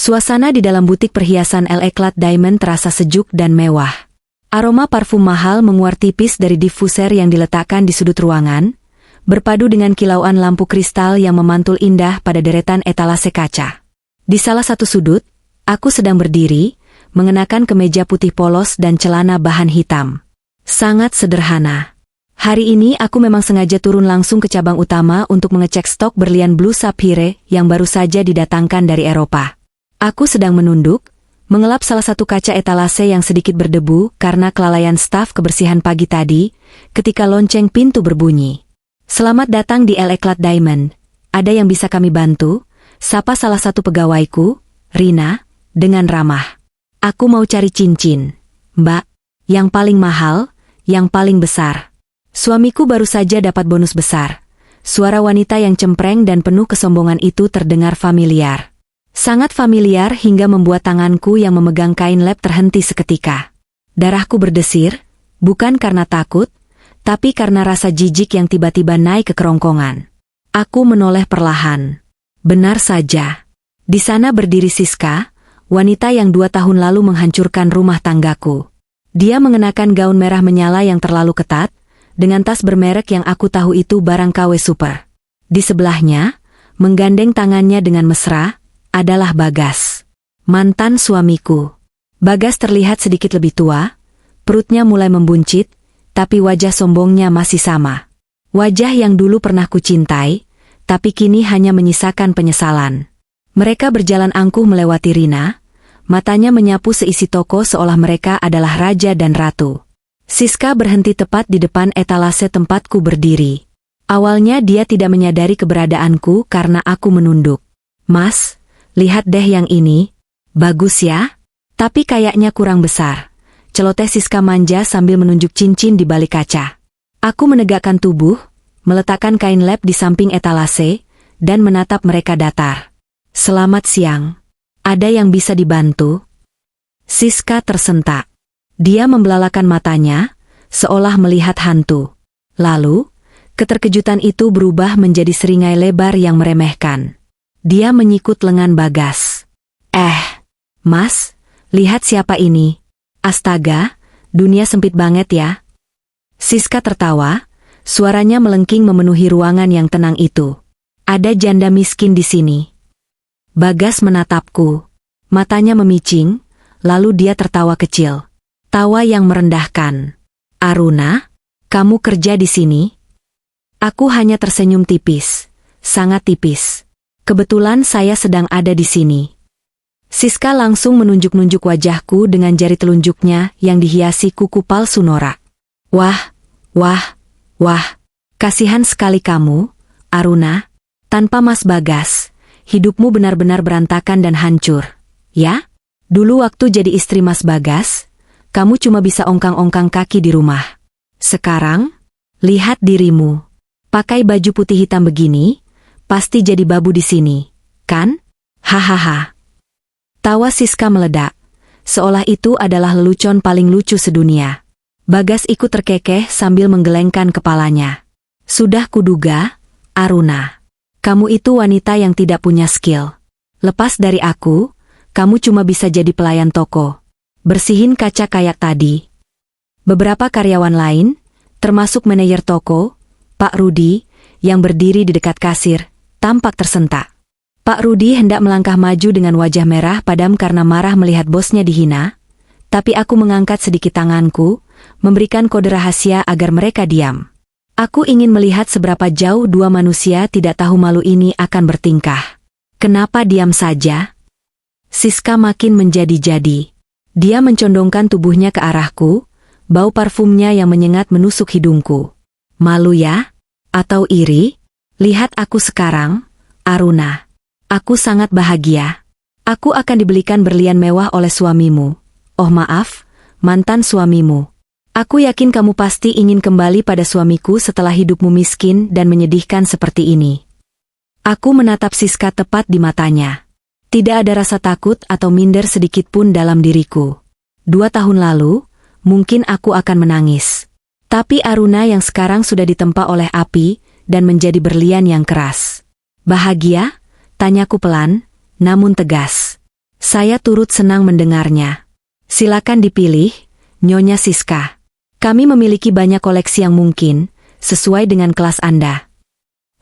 Suasana di dalam butik perhiasan L'Eclat Diamond terasa sejuk dan mewah. Aroma parfum mahal menguar tipis dari diffuser yang diletakkan di sudut ruangan, berpadu dengan kilauan lampu kristal yang memantul indah pada deretan etalase kaca. Di salah satu sudut, aku sedang berdiri, mengenakan kemeja putih polos dan celana bahan hitam. Sangat sederhana. Hari ini aku memang sengaja turun langsung ke cabang utama untuk mengecek stok berlian Blue Sapphire yang baru saja didatangkan dari Eropa. Aku sedang menunduk, mengelap salah satu kaca etalase yang sedikit berdebu karena kelalaian staf kebersihan pagi tadi, ketika lonceng pintu berbunyi. "Selamat datang di L'Eclat Diamond. Ada yang bisa kami bantu?" sapa salah satu pegawaiku, Rina, dengan ramah. "Aku mau cari cincin, Mbak. Yang paling mahal, yang paling besar." Suamiku baru saja dapat bonus besar. Suara wanita yang cempreng dan penuh kesombongan itu terdengar familiar. Sangat familiar hingga membuat tanganku yang memegang kain lap terhenti seketika. Darahku berdesir, bukan karena takut, tapi karena rasa jijik yang tiba-tiba naik ke kerongkongan. Aku menoleh perlahan. Benar saja. Di sana berdiri Siska, wanita yang 2 tahun lalu menghancurkan rumah tanggaku. Dia mengenakan gaun merah menyala yang terlalu ketat, dengan tas bermerek yang aku tahu itu barang KW super. Di sebelahnya, menggandeng tangannya dengan mesra, adalah Bagas, mantan suamiku. Bagas terlihat sedikit lebih tua, perutnya mulai membuncit, tapi wajah sombongnya masih sama. Wajah yang dulu pernah kucintai, tapi kini hanya menyisakan penyesalan. Mereka berjalan angkuh melewati Rina, matanya menyapu seisi toko seolah mereka adalah raja dan ratu. Siska berhenti tepat di depan etalase tempatku berdiri. Awalnya dia tidak menyadari keberadaanku karena aku menunduk. "Mas, lihat deh yang ini. Bagus ya? Tapi kayaknya kurang besar," celoteh Siska manja sambil menunjuk cincin di balik kaca. Aku menegakkan tubuh, meletakkan kain lap di samping etalase, dan menatap mereka datar. "Selamat siang. Ada yang bisa dibantu?" Siska tersentak. Dia membelalakan matanya, seolah melihat hantu. Lalu, keterkejutan itu berubah menjadi seringai lebar yang meremehkan. Dia menyikut lengan Bagas. Mas, lihat siapa ini. Astaga, dunia sempit banget ya." Siska tertawa, suaranya melengking memenuhi ruangan yang tenang itu. "Ada janda miskin di sini." Bagas menatapku. Matanya memicing, lalu dia tertawa kecil. Tawa yang merendahkan. "Aruna, kamu kerja di sini?" Aku hanya tersenyum tipis, sangat tipis. "Kebetulan saya sedang ada di sini." Siska langsung menunjuk-nunjuk wajahku dengan jari telunjuknya yang dihiasi kuku palsu norak. Wah, kasihan sekali kamu, Aruna. Tanpa Mas Bagas, hidupmu benar-benar berantakan dan hancur, ya? Dulu waktu jadi istri Mas Bagas, kamu cuma bisa ongkang-ongkang kaki di rumah. Sekarang, lihat dirimu. Pakai baju putih hitam begini, pasti jadi babu di sini, kan? Hahaha. Tawa Siska meledak, seolah itu adalah lelucon paling lucu sedunia. Bagas ikut terkekeh sambil menggelengkan kepalanya. "Sudah kuduga, Aruna. Kamu itu wanita yang tidak punya skill. Lepas dari aku, kamu cuma bisa jadi pelayan toko. Bersihin kaca kayak tadi." Beberapa karyawan lain, termasuk manajer toko, Pak Rudi, yang berdiri di dekat kasir, tampak tersentak. Pak Rudi hendak melangkah maju dengan wajah merah padam karena marah melihat bosnya dihina, tapi aku mengangkat sedikit tanganku, memberikan kode rahasia agar mereka diam. Aku ingin melihat seberapa jauh dua manusia tidak tahu malu ini akan bertingkah. "Kenapa diam saja?" Siska makin menjadi-jadi. Dia mencondongkan tubuhnya ke arahku, bau parfumnya yang menyengat menusuk hidungku. "Malu ya? Atau iri? Lihat aku sekarang, Aruna. Aku sangat bahagia. Aku akan dibelikan berlian mewah oleh suamimu. Oh maaf, mantan suamimu. Aku yakin kamu pasti ingin kembali pada suamiku setelah hidupmu miskin dan menyedihkan seperti ini." Aku menatap Siska tepat di matanya. Tidak ada rasa takut atau minder sedikit pun dalam diriku. 2 tahun lalu, mungkin aku akan menangis. Tapi Aruna yang sekarang sudah ditempa oleh api dan menjadi berlian yang keras. "Bahagia?" tanyaku pelan, namun tegas. Saya turut senang mendengarnya. Silakan dipilih, Nyonya Siska. Kami memiliki banyak koleksi yang mungkin, sesuai dengan kelas Anda.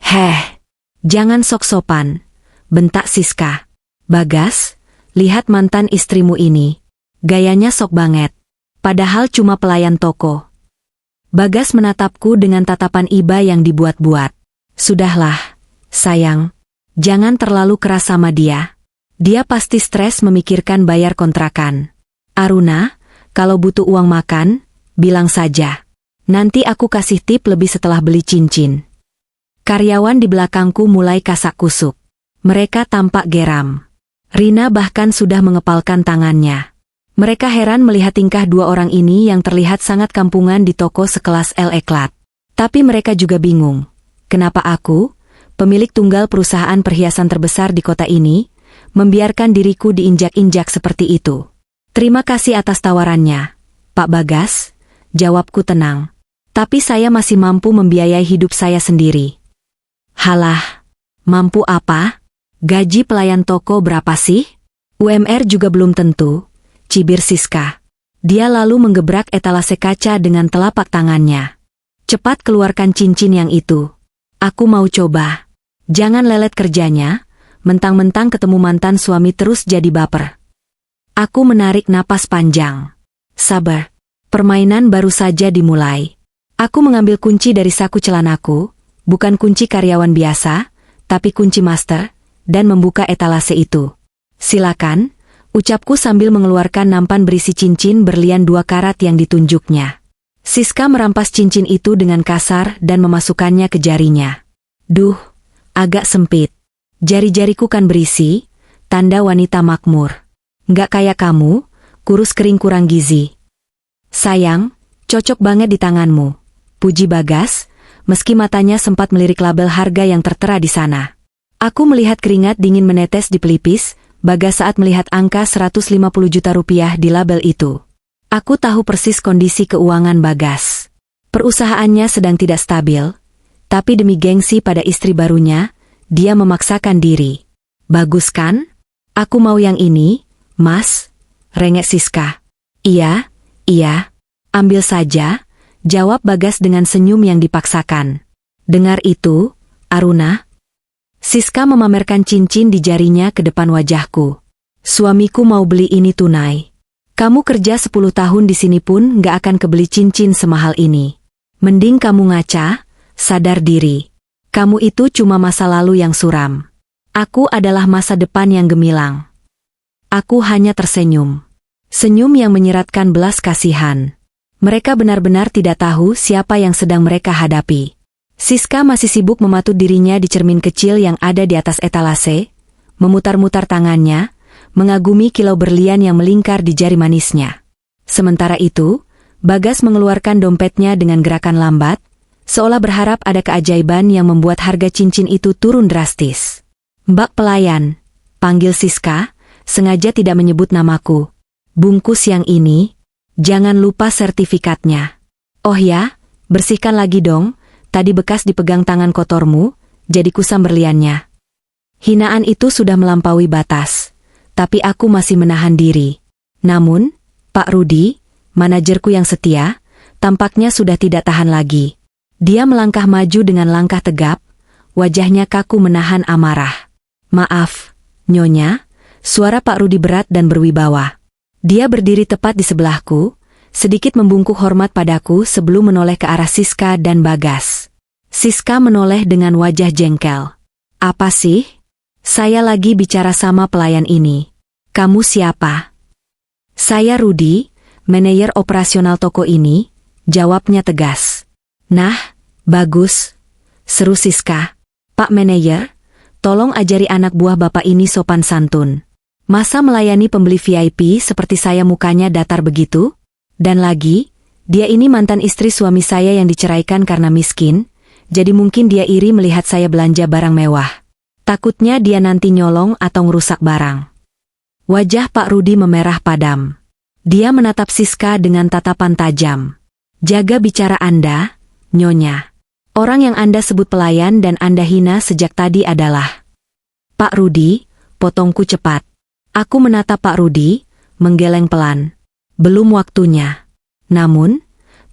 Heh, jangan sok-sopan, bentak Siska. Bagas, lihat mantan istrimu ini. Gayanya sok banget. Padahal cuma pelayan toko. Bagas menatapku dengan tatapan iba yang dibuat-buat. Sudahlah, sayang. Jangan terlalu keras sama dia. Dia pasti stres memikirkan bayar kontrakan. Aruna, kalau butuh uang makan, bilang saja. Nanti aku kasih tip lebih setelah beli cincin. Karyawan di belakangku mulai kasak-kusuk. Mereka tampak geram. Rina bahkan sudah mengepalkan tangannya. Mereka heran melihat tingkah dua orang ini yang terlihat sangat kampungan di toko sekelas L'Eclat. Tapi mereka juga bingung. Kenapa aku, pemilik tunggal perusahaan perhiasan terbesar di kota ini, membiarkan diriku diinjak-injak seperti itu? Terima kasih atas tawarannya, Pak Bagas, jawabku tenang. Tapi saya masih mampu membiayai hidup saya sendiri. Halah, mampu apa? Gaji pelayan toko berapa sih? UMR juga belum tentu. Cibir Siska. Dia lalu menggebrak etalase kaca dengan telapak tangannya. Cepat keluarkan cincin yang itu. Aku mau coba. Jangan lelet kerjanya, mentang-mentang ketemu mantan suami terus jadi baper. Aku menarik napas panjang. Sabar. Permainan baru saja dimulai. Aku mengambil kunci dari saku celanaku, bukan kunci karyawan biasa, tapi kunci master, dan membuka etalase itu. Silakan. Ucapku sambil mengeluarkan nampan berisi cincin berlian 2 karat yang ditunjuknya. Siska merampas cincin itu dengan kasar dan memasukkannya ke jarinya. Duh, agak sempit. Jari-jariku kan berisi, tanda wanita makmur. Nggak kayak kamu, kurus kering kurang gizi. Sayang, cocok banget di tanganmu. Puji Bagas, meski matanya sempat melirik label harga yang tertera di sana. Aku melihat keringat dingin menetes di pelipis, Bagas saat melihat angka 150 juta rupiah di label itu. Aku tahu persis kondisi keuangan Bagas. Perusahaannya sedang tidak stabil, tapi demi gengsi pada istri barunya, dia memaksakan diri. Bagus kan? Aku mau yang ini, Mas, rengek Siska. Iya, ambil saja, jawab Bagas dengan senyum yang dipaksakan. Dengar itu, Aruna? Siska memamerkan cincin di jarinya ke depan wajahku. Suamiku mau beli ini tunai. Kamu kerja 10 tahun di sini pun nggak akan kebeli cincin semahal ini. Mending kamu ngaca, sadar diri. Kamu itu cuma masa lalu yang suram. Aku adalah masa depan yang gemilang. Aku hanya tersenyum. Senyum yang menyiratkan belas kasihan. Mereka benar-benar tidak tahu siapa yang sedang mereka hadapi. Siska masih sibuk mematut dirinya di cermin kecil yang ada di atas etalase, memutar-mutar tangannya, mengagumi kilau berlian yang melingkar di jari manisnya. Sementara itu, Bagas mengeluarkan dompetnya dengan gerakan lambat, seolah berharap ada keajaiban yang membuat harga cincin itu turun drastis. Mbak pelayan, panggil Siska, sengaja tidak menyebut namaku. Bungkus yang ini, jangan lupa sertifikatnya. Oh ya, bersihkan lagi dong. Tadi bekas dipegang tangan kotormu, jadi kusam berliannya. Hinaan itu sudah melampaui batas, tapi aku masih menahan diri. Namun, Pak Rudi, manajerku yang setia, tampaknya sudah tidak tahan lagi. Dia melangkah maju dengan langkah tegap, wajahnya kaku menahan amarah. Maaf, Nyonya, suara Pak Rudi berat dan berwibawa. Dia berdiri tepat di sebelahku, sedikit membungkuk hormat padaku sebelum menoleh ke arah Siska dan Bagas. Siska menoleh dengan wajah jengkel. Apa sih? Saya lagi bicara sama pelayan ini. Kamu siapa? Saya Rudi, manajer operasional toko ini, jawabnya tegas. Nah, bagus, seru Siska. Pak manajer, tolong ajari anak buah bapak ini sopan santun. Masa melayani pembeli VIP seperti saya mukanya datar begitu? Dan lagi, dia ini mantan istri suami saya yang diceraikan karena miskin, jadi mungkin dia iri melihat saya belanja barang mewah. Takutnya dia nanti nyolong atau ngerusak barang. Wajah Pak Rudi memerah padam. Dia menatap Siska dengan tatapan tajam. Jaga bicara Anda, Nyonya. Orang yang Anda sebut pelayan dan Anda hina sejak tadi adalah... Pak Rudi, potongku cepat. Aku menatap Pak Rudi, menggeleng pelan. Belum waktunya. Namun,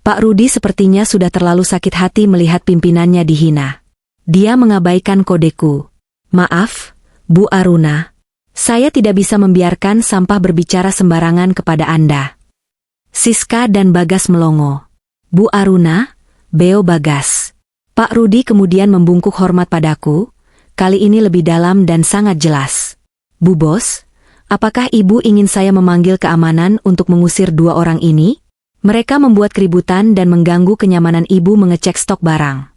Pak Rudi sepertinya sudah terlalu sakit hati melihat pimpinannya dihina. Dia mengabaikan kodeku. Maaf, Bu Aruna. Saya tidak bisa membiarkan sampah berbicara sembarangan kepada Anda. Siska dan Bagas melongo. Bu Aruna, Beo Bagas. Pak Rudi kemudian membungkuk hormat padaku, kali ini lebih dalam dan sangat jelas. Bu Bos, apakah Ibu ingin saya memanggil keamanan untuk mengusir dua orang ini? Mereka membuat keributan dan mengganggu kenyamanan Ibu mengecek stok barang.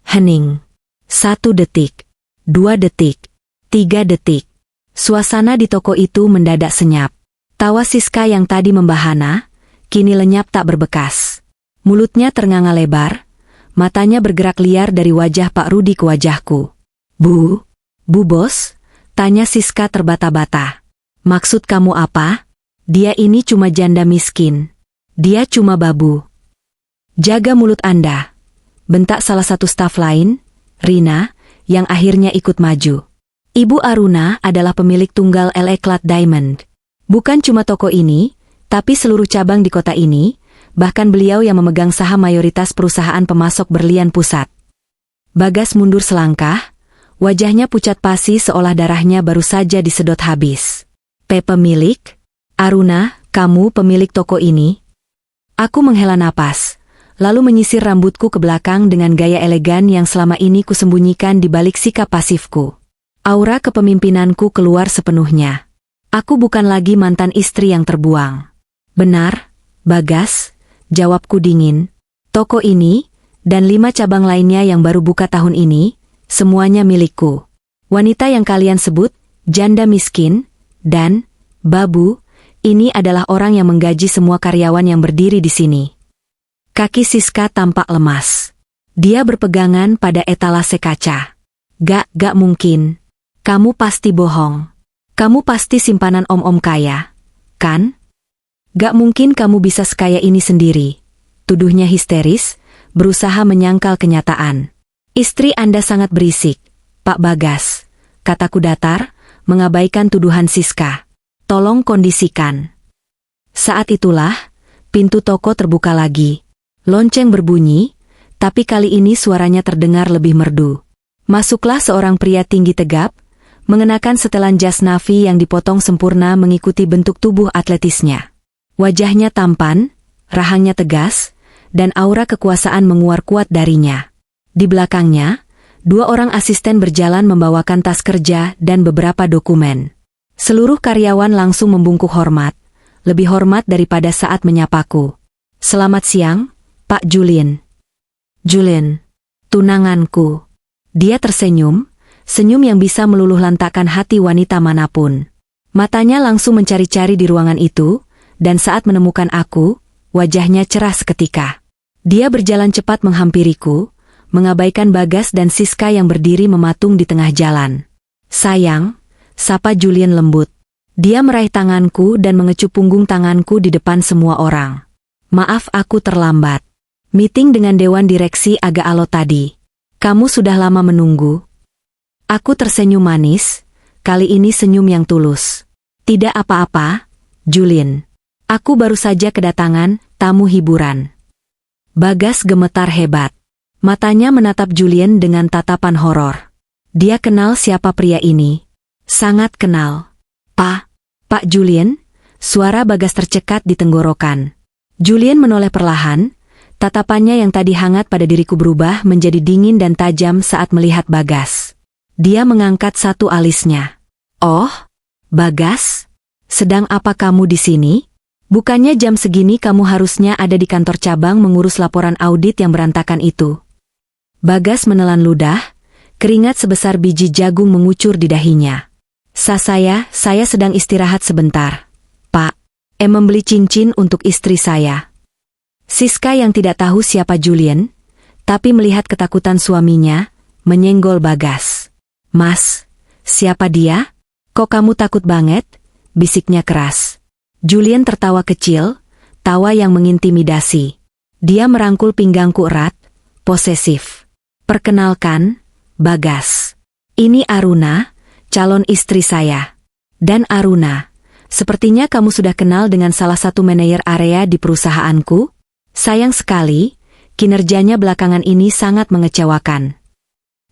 Hening. 1 detik. 2 detik. 3 detik. Suasana di toko itu mendadak senyap. Tawa Siska yang tadi membahana, kini lenyap tak berbekas. Mulutnya ternganga lebar, matanya bergerak liar dari wajah Pak Rudi ke wajahku. Bu Bos? Tanya Siska terbata-bata. Maksud kamu apa? Dia ini cuma janda miskin. Dia cuma babu. Jaga mulut Anda. Bentak salah satu staf lain, Rina, yang akhirnya ikut maju. Ibu Aruna adalah pemilik tunggal LA Clad Diamond. Bukan cuma toko ini, tapi seluruh cabang di kota ini, bahkan beliau yang memegang saham mayoritas perusahaan pemasok berlian pusat. Bagas mundur selangkah, wajahnya pucat pasi seolah darahnya baru saja disedot habis. Pemilik? Aruna, kamu pemilik toko ini? Aku menghela napas, lalu menyisir rambutku ke belakang dengan gaya elegan yang selama ini kusembunyikan di balik sikap pasifku. Aura kepemimpinanku keluar sepenuhnya. Aku bukan lagi mantan istri yang terbuang. Benar, Bagas, jawabku dingin. Toko ini, dan 5 cabang lainnya yang baru buka tahun ini, semuanya milikku. Wanita yang kalian sebut, janda miskin, dan babu, ini adalah orang yang menggaji semua karyawan yang berdiri di sini. Kaki Siska tampak lemas. Dia berpegangan pada etalase kaca. Gak mungkin. Kamu pasti bohong. Kamu pasti simpanan om-om kaya, kan? Gak mungkin kamu bisa sekaya ini sendiri. Tuduhnya histeris, berusaha menyangkal kenyataan. Istri Anda sangat berisik, Pak Bagas. Kataku datar, mengabaikan tuduhan Siska. Tolong kondisikan. Saat itulah, pintu toko terbuka lagi. Lonceng berbunyi, tapi kali ini suaranya terdengar lebih merdu. Masuklah seorang pria tinggi tegap, mengenakan setelan jas navy yang dipotong sempurna mengikuti bentuk tubuh atletisnya. Wajahnya tampan, rahangnya tegas, dan aura kekuasaan menguar kuat darinya. Di belakangnya, 2 orang asisten berjalan membawakan tas kerja dan beberapa dokumen. Seluruh karyawan langsung membungkuk hormat, lebih hormat daripada saat menyapaku. Selamat siang, Pak Julien. Julien, tunanganku. Dia tersenyum, senyum yang bisa meluluh lantakkan hati wanita manapun. Matanya langsung mencari-cari di ruangan itu, dan saat menemukan aku, wajahnya cerah seketika. Dia berjalan cepat menghampiriku, mengabaikan Bagas dan Siska yang berdiri mematung di tengah jalan. Sayang, sapa Julien lembut. Dia meraih tanganku dan mengecup punggung tanganku di depan semua orang. Maaf aku terlambat. Meeting dengan Dewan Direksi agak alot tadi. Kamu sudah lama menunggu. Aku tersenyum manis, kali ini senyum yang tulus. Tidak apa-apa, Julien. Aku baru saja kedatangan tamu hiburan. Bagas gemetar hebat. Matanya menatap Julien dengan tatapan horor. Dia kenal siapa pria ini. Sangat kenal. Pak Julien, suara Bagas tercekat di tenggorokan. Julien menoleh perlahan, tatapannya yang tadi hangat pada diriku berubah menjadi dingin dan tajam saat melihat Bagas. Dia mengangkat satu alisnya. Oh, Bagas, sedang apa kamu di sini? Bukannya jam segini kamu harusnya ada di kantor cabang mengurus laporan audit yang berantakan itu. Bagas menelan ludah, keringat sebesar biji jagung mengucur di dahinya. Saya sedang istirahat sebentar. Pak, membeli cincin untuk istri saya. Siska yang tidak tahu siapa Julien, tapi melihat ketakutan suaminya, menyenggol Bagas. Mas, siapa dia? Kok kamu takut banget? Bisiknya keras. Julien tertawa kecil, tawa yang mengintimidasi. Dia merangkul pinggangku erat, posesif. Perkenalkan, Bagas. Ini Aruna, calon istri saya. Dan Aruna, sepertinya kamu sudah kenal dengan salah satu manajer area di perusahaanku? Sayang sekali, kinerjanya belakangan ini sangat mengecewakan.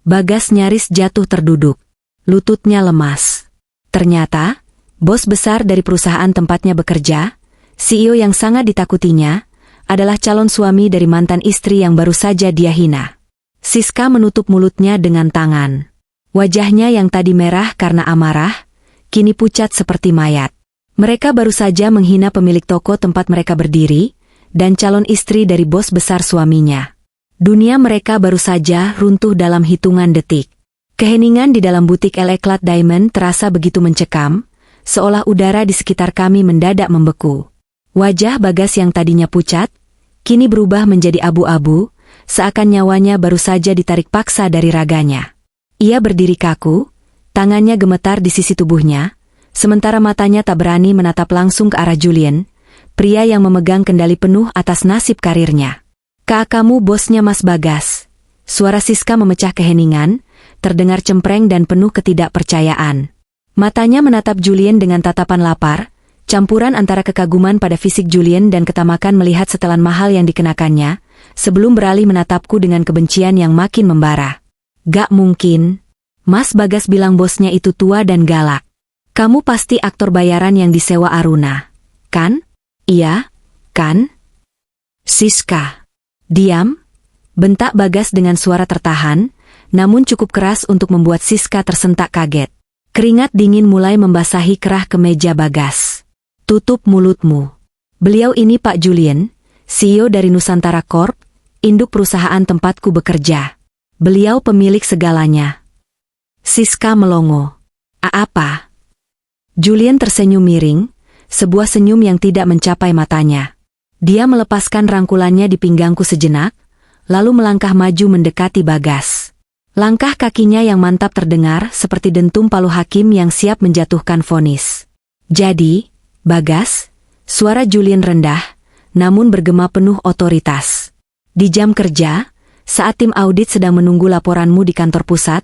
Bagas nyaris jatuh terduduk. Lututnya lemas. Ternyata, bos besar dari perusahaan tempatnya bekerja, CEO yang sangat ditakutinya, adalah calon suami dari mantan istri yang baru saja dia hina. Siska menutup mulutnya dengan tangan. Wajahnya yang tadi merah karena amarah, kini pucat seperti mayat. Mereka baru saja menghina pemilik toko tempat mereka berdiri, dan calon istri dari bos besar suaminya. Dunia mereka baru saja runtuh dalam hitungan detik. Keheningan di dalam butik LA Clad Diamond terasa begitu mencekam, seolah udara di sekitar kami mendadak membeku. Wajah Bagas yang tadinya pucat, kini berubah menjadi abu-abu, seakan nyawanya baru saja ditarik paksa dari raganya. Ia berdiri kaku, tangannya gemetar di sisi tubuhnya, sementara matanya tak berani menatap langsung ke arah Julian, pria yang memegang kendali penuh atas nasib karirnya. Kamu bosnya Mas Bagas. Suara Siska memecah keheningan, terdengar cempreng dan penuh ketidakpercayaan. Matanya menatap Julian dengan tatapan lapar, campuran antara kekaguman pada fisik Julian dan ketamakan melihat setelan mahal yang dikenakannya, sebelum beralih menatapku dengan kebencian yang makin membara. Gak mungkin. Mas Bagas bilang bosnya itu tua dan galak. Kamu pasti aktor bayaran yang disewa Aruna, kan? Iya, kan? Siska. Diam, bentak Bagas dengan suara tertahan, namun cukup keras untuk membuat Siska tersentak kaget. Keringat dingin mulai membasahi kerah kemeja Bagas. Tutup mulutmu. Beliau ini Pak Julian, CEO dari Nusantara Corp, induk perusahaan tempatku bekerja. Beliau pemilik segalanya. Siska melongo. Apa? Julian tersenyum miring, sebuah senyum yang tidak mencapai matanya. Dia melepaskan rangkulannya di pinggangku sejenak, lalu melangkah maju mendekati Bagas. Langkah kakinya yang mantap terdengar seperti dentum palu hakim yang siap menjatuhkan vonis. Jadi, Bagas, suara Julian rendah, namun bergema penuh otoritas. Di jam kerja, saat tim audit sedang menunggu laporanmu di kantor pusat,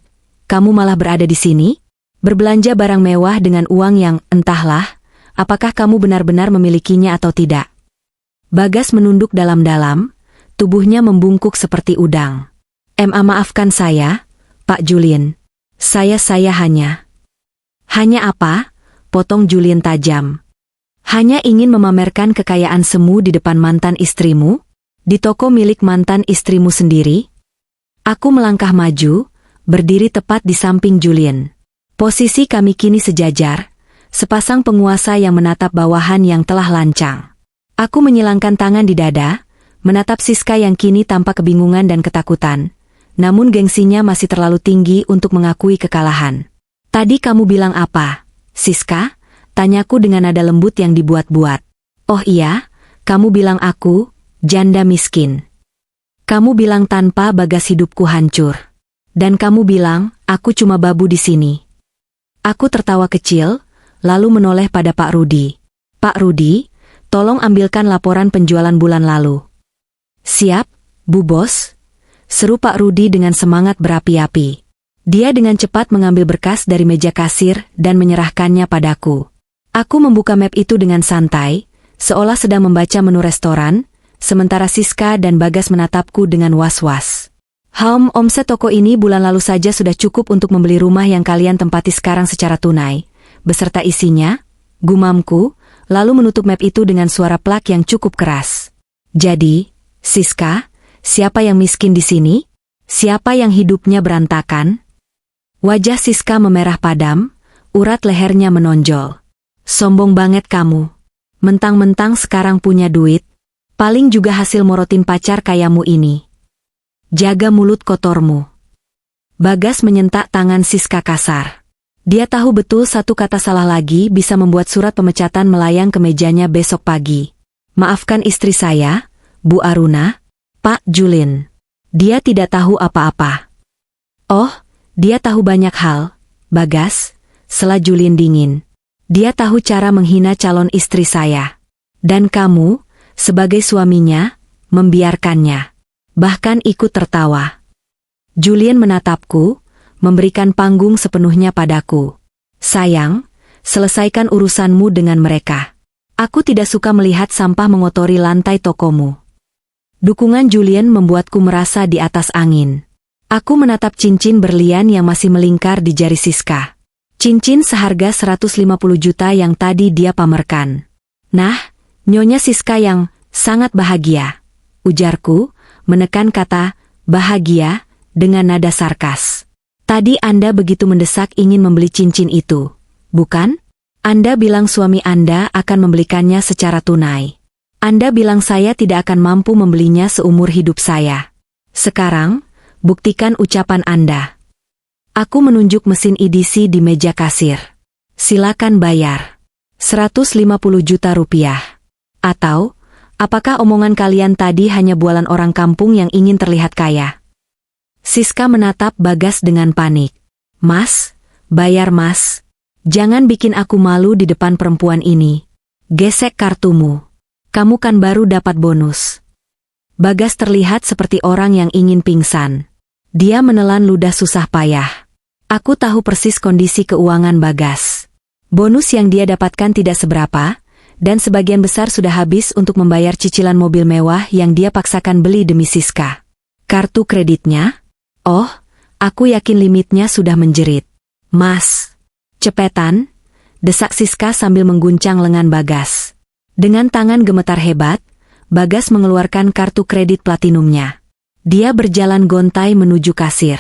kamu malah berada di sini? Berbelanja barang mewah dengan uang yang, entahlah, apakah kamu benar-benar memilikinya atau tidak? Bagas menunduk dalam-dalam, tubuhnya membungkuk seperti udang. Maafkan saya, Pak Julian. Saya hanya... Hanya apa? Potong Julian tajam. Hanya ingin memamerkan kekayaan semu di depan mantan istrimu? Di toko milik mantan istrimu sendiri? Aku melangkah maju, berdiri tepat di samping Julian. Posisi kami kini sejajar, sepasang penguasa yang menatap bawahan yang telah lancang. Aku menyilangkan tangan di dada, menatap Siska yang kini tampak kebingungan dan ketakutan, namun gengsinya masih terlalu tinggi untuk mengakui kekalahan. Tadi kamu bilang apa, Siska? Tanyaku dengan nada lembut yang dibuat-buat. Oh iya, kamu bilang aku janda miskin. Kamu bilang tanpa Bagas hidupku hancur. Dan kamu bilang, aku cuma babu di sini. Aku tertawa kecil, lalu menoleh pada Pak Rudi. Pak Rudi, tolong ambilkan laporan penjualan bulan lalu. Siap, Bu Bos. Seru Pak Rudi dengan semangat berapi-api. Dia dengan cepat mengambil berkas dari meja kasir dan menyerahkannya padaku. Aku membuka map itu dengan santai, seolah sedang membaca menu restoran, sementara Siska dan Bagas menatapku dengan was-was. Omset toko ini bulan lalu saja sudah cukup untuk membeli rumah yang kalian tempati sekarang secara tunai, beserta isinya, gumamku, lalu menutup map itu dengan suara plak yang cukup keras. Jadi, Siska, siapa yang miskin di sini? Siapa yang hidupnya berantakan? Wajah Siska memerah padam, urat lehernya menonjol. Sombong banget kamu. Mentang-mentang sekarang punya duit, paling juga hasil morotin pacar kayamu ini. Jaga mulut kotormu. Bagas menyentak tangan Siska kasar. Dia tahu betul satu kata salah lagi bisa membuat surat pemecatan melayang ke mejanya besok pagi. Maafkan istri saya, Bu Aruna, Pak Julian. Dia tidak tahu apa-apa. Oh, dia tahu banyak hal, Bagas, sela Julian dingin. Dia tahu cara menghina calon istri saya. Dan kamu, sebagai suaminya, membiarkannya. Bahkan ikut tertawa. Julian menatapku, memberikan panggung sepenuhnya padaku. Sayang, selesaikan urusanmu dengan mereka. Aku tidak suka melihat sampah mengotori lantai tokomu. Dukungan Julian membuatku merasa di atas angin. Aku menatap cincin berlian yang masih melingkar di jari Siska. Cincin seharga 150 juta yang tadi dia pamerkan. Nah, Nyonya Siska yang sangat bahagia, ujarku, menekan kata bahagia dengan nada sarkas. Tadi Anda begitu mendesak ingin membeli cincin itu, bukan? Anda bilang suami Anda akan membelikannya secara tunai. Anda bilang saya tidak akan mampu membelinya seumur hidup saya. Sekarang, buktikan ucapan Anda. Aku menunjuk mesin edisi di meja kasir. Silakan bayar. 150 juta rupiah. Atau, apakah omongan kalian tadi hanya bualan orang kampung yang ingin terlihat kaya? Siska menatap Bagas dengan panik. Mas, bayar mas. Jangan bikin aku malu di depan perempuan ini. Gesek kartumu. Kamu kan baru dapat bonus. Bagas terlihat seperti orang yang ingin pingsan. Dia menelan ludah susah payah. Aku tahu persis kondisi keuangan Bagas. Bonus yang dia dapatkan tidak seberapa, dan sebagian besar sudah habis untuk membayar cicilan mobil mewah yang dia paksakan beli demi Siska. Kartu kreditnya? Oh, aku yakin limitnya sudah menjerit. Mas, cepetan, desak Siska sambil mengguncang lengan Bagas. Dengan tangan gemetar hebat, Bagas mengeluarkan kartu kredit platinumnya. Dia berjalan gontai menuju kasir.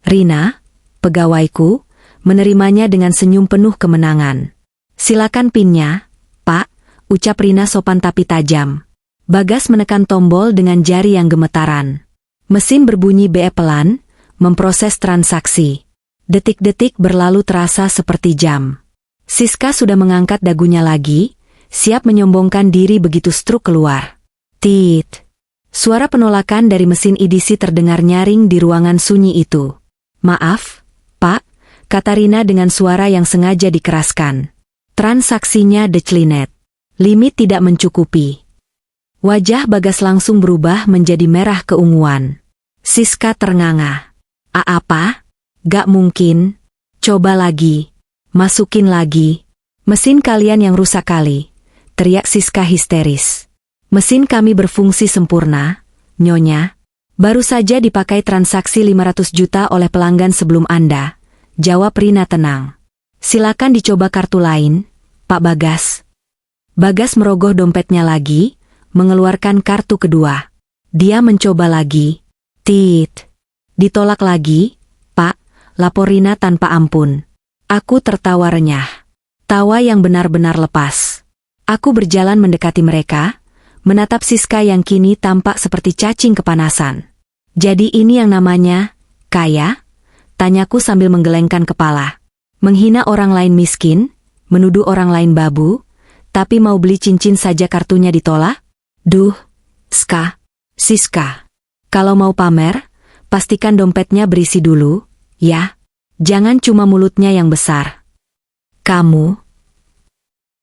Rina, pegawaiku, menerimanya dengan senyum penuh kemenangan. Silakan pinnya, Pak, ucap Rina sopan tapi tajam. Bagas menekan tombol dengan jari yang gemetaran. Mesin berbunyi be pelan, memproses transaksi. Detik-detik berlalu terasa seperti jam. Siska sudah mengangkat dagunya lagi, siap menyombongkan diri begitu struk keluar. Tit. Suara penolakan dari mesin edisi terdengar nyaring di ruangan sunyi itu. Maaf, Pak, kata Rina dengan suara yang sengaja dikeraskan. Transaksinya declinet. Limit tidak mencukupi. Wajah Bagas langsung berubah menjadi merah keunguan. Siska ternganga. Apa? Gak mungkin. Coba lagi. Masukin lagi. Mesin kalian yang rusak kali, teriak Siska histeris. Mesin kami berfungsi sempurna, Nyonya. Baru saja dipakai transaksi 500 juta oleh pelanggan sebelum Anda, jawab Rina tenang. Silakan dicoba kartu lain, Pak Bagas. Bagas merogoh dompetnya lagi, mengeluarkan kartu kedua. Dia mencoba lagi. Tit. Ditolak lagi, Pak, lapor Rina tanpa ampun. Aku tertawa renyah. Tawa yang benar-benar lepas. Aku berjalan mendekati mereka, menatap Siska yang kini tampak seperti cacing kepanasan. Jadi ini yang namanya kaya? Tanyaku sambil menggelengkan kepala. Menghina orang lain miskin, menuduh orang lain babu, tapi mau beli cincin saja kartunya ditolak? Duh, Siska. Kalau mau pamer, pastikan dompetnya berisi dulu, ya. Jangan cuma mulutnya yang besar. Kamu.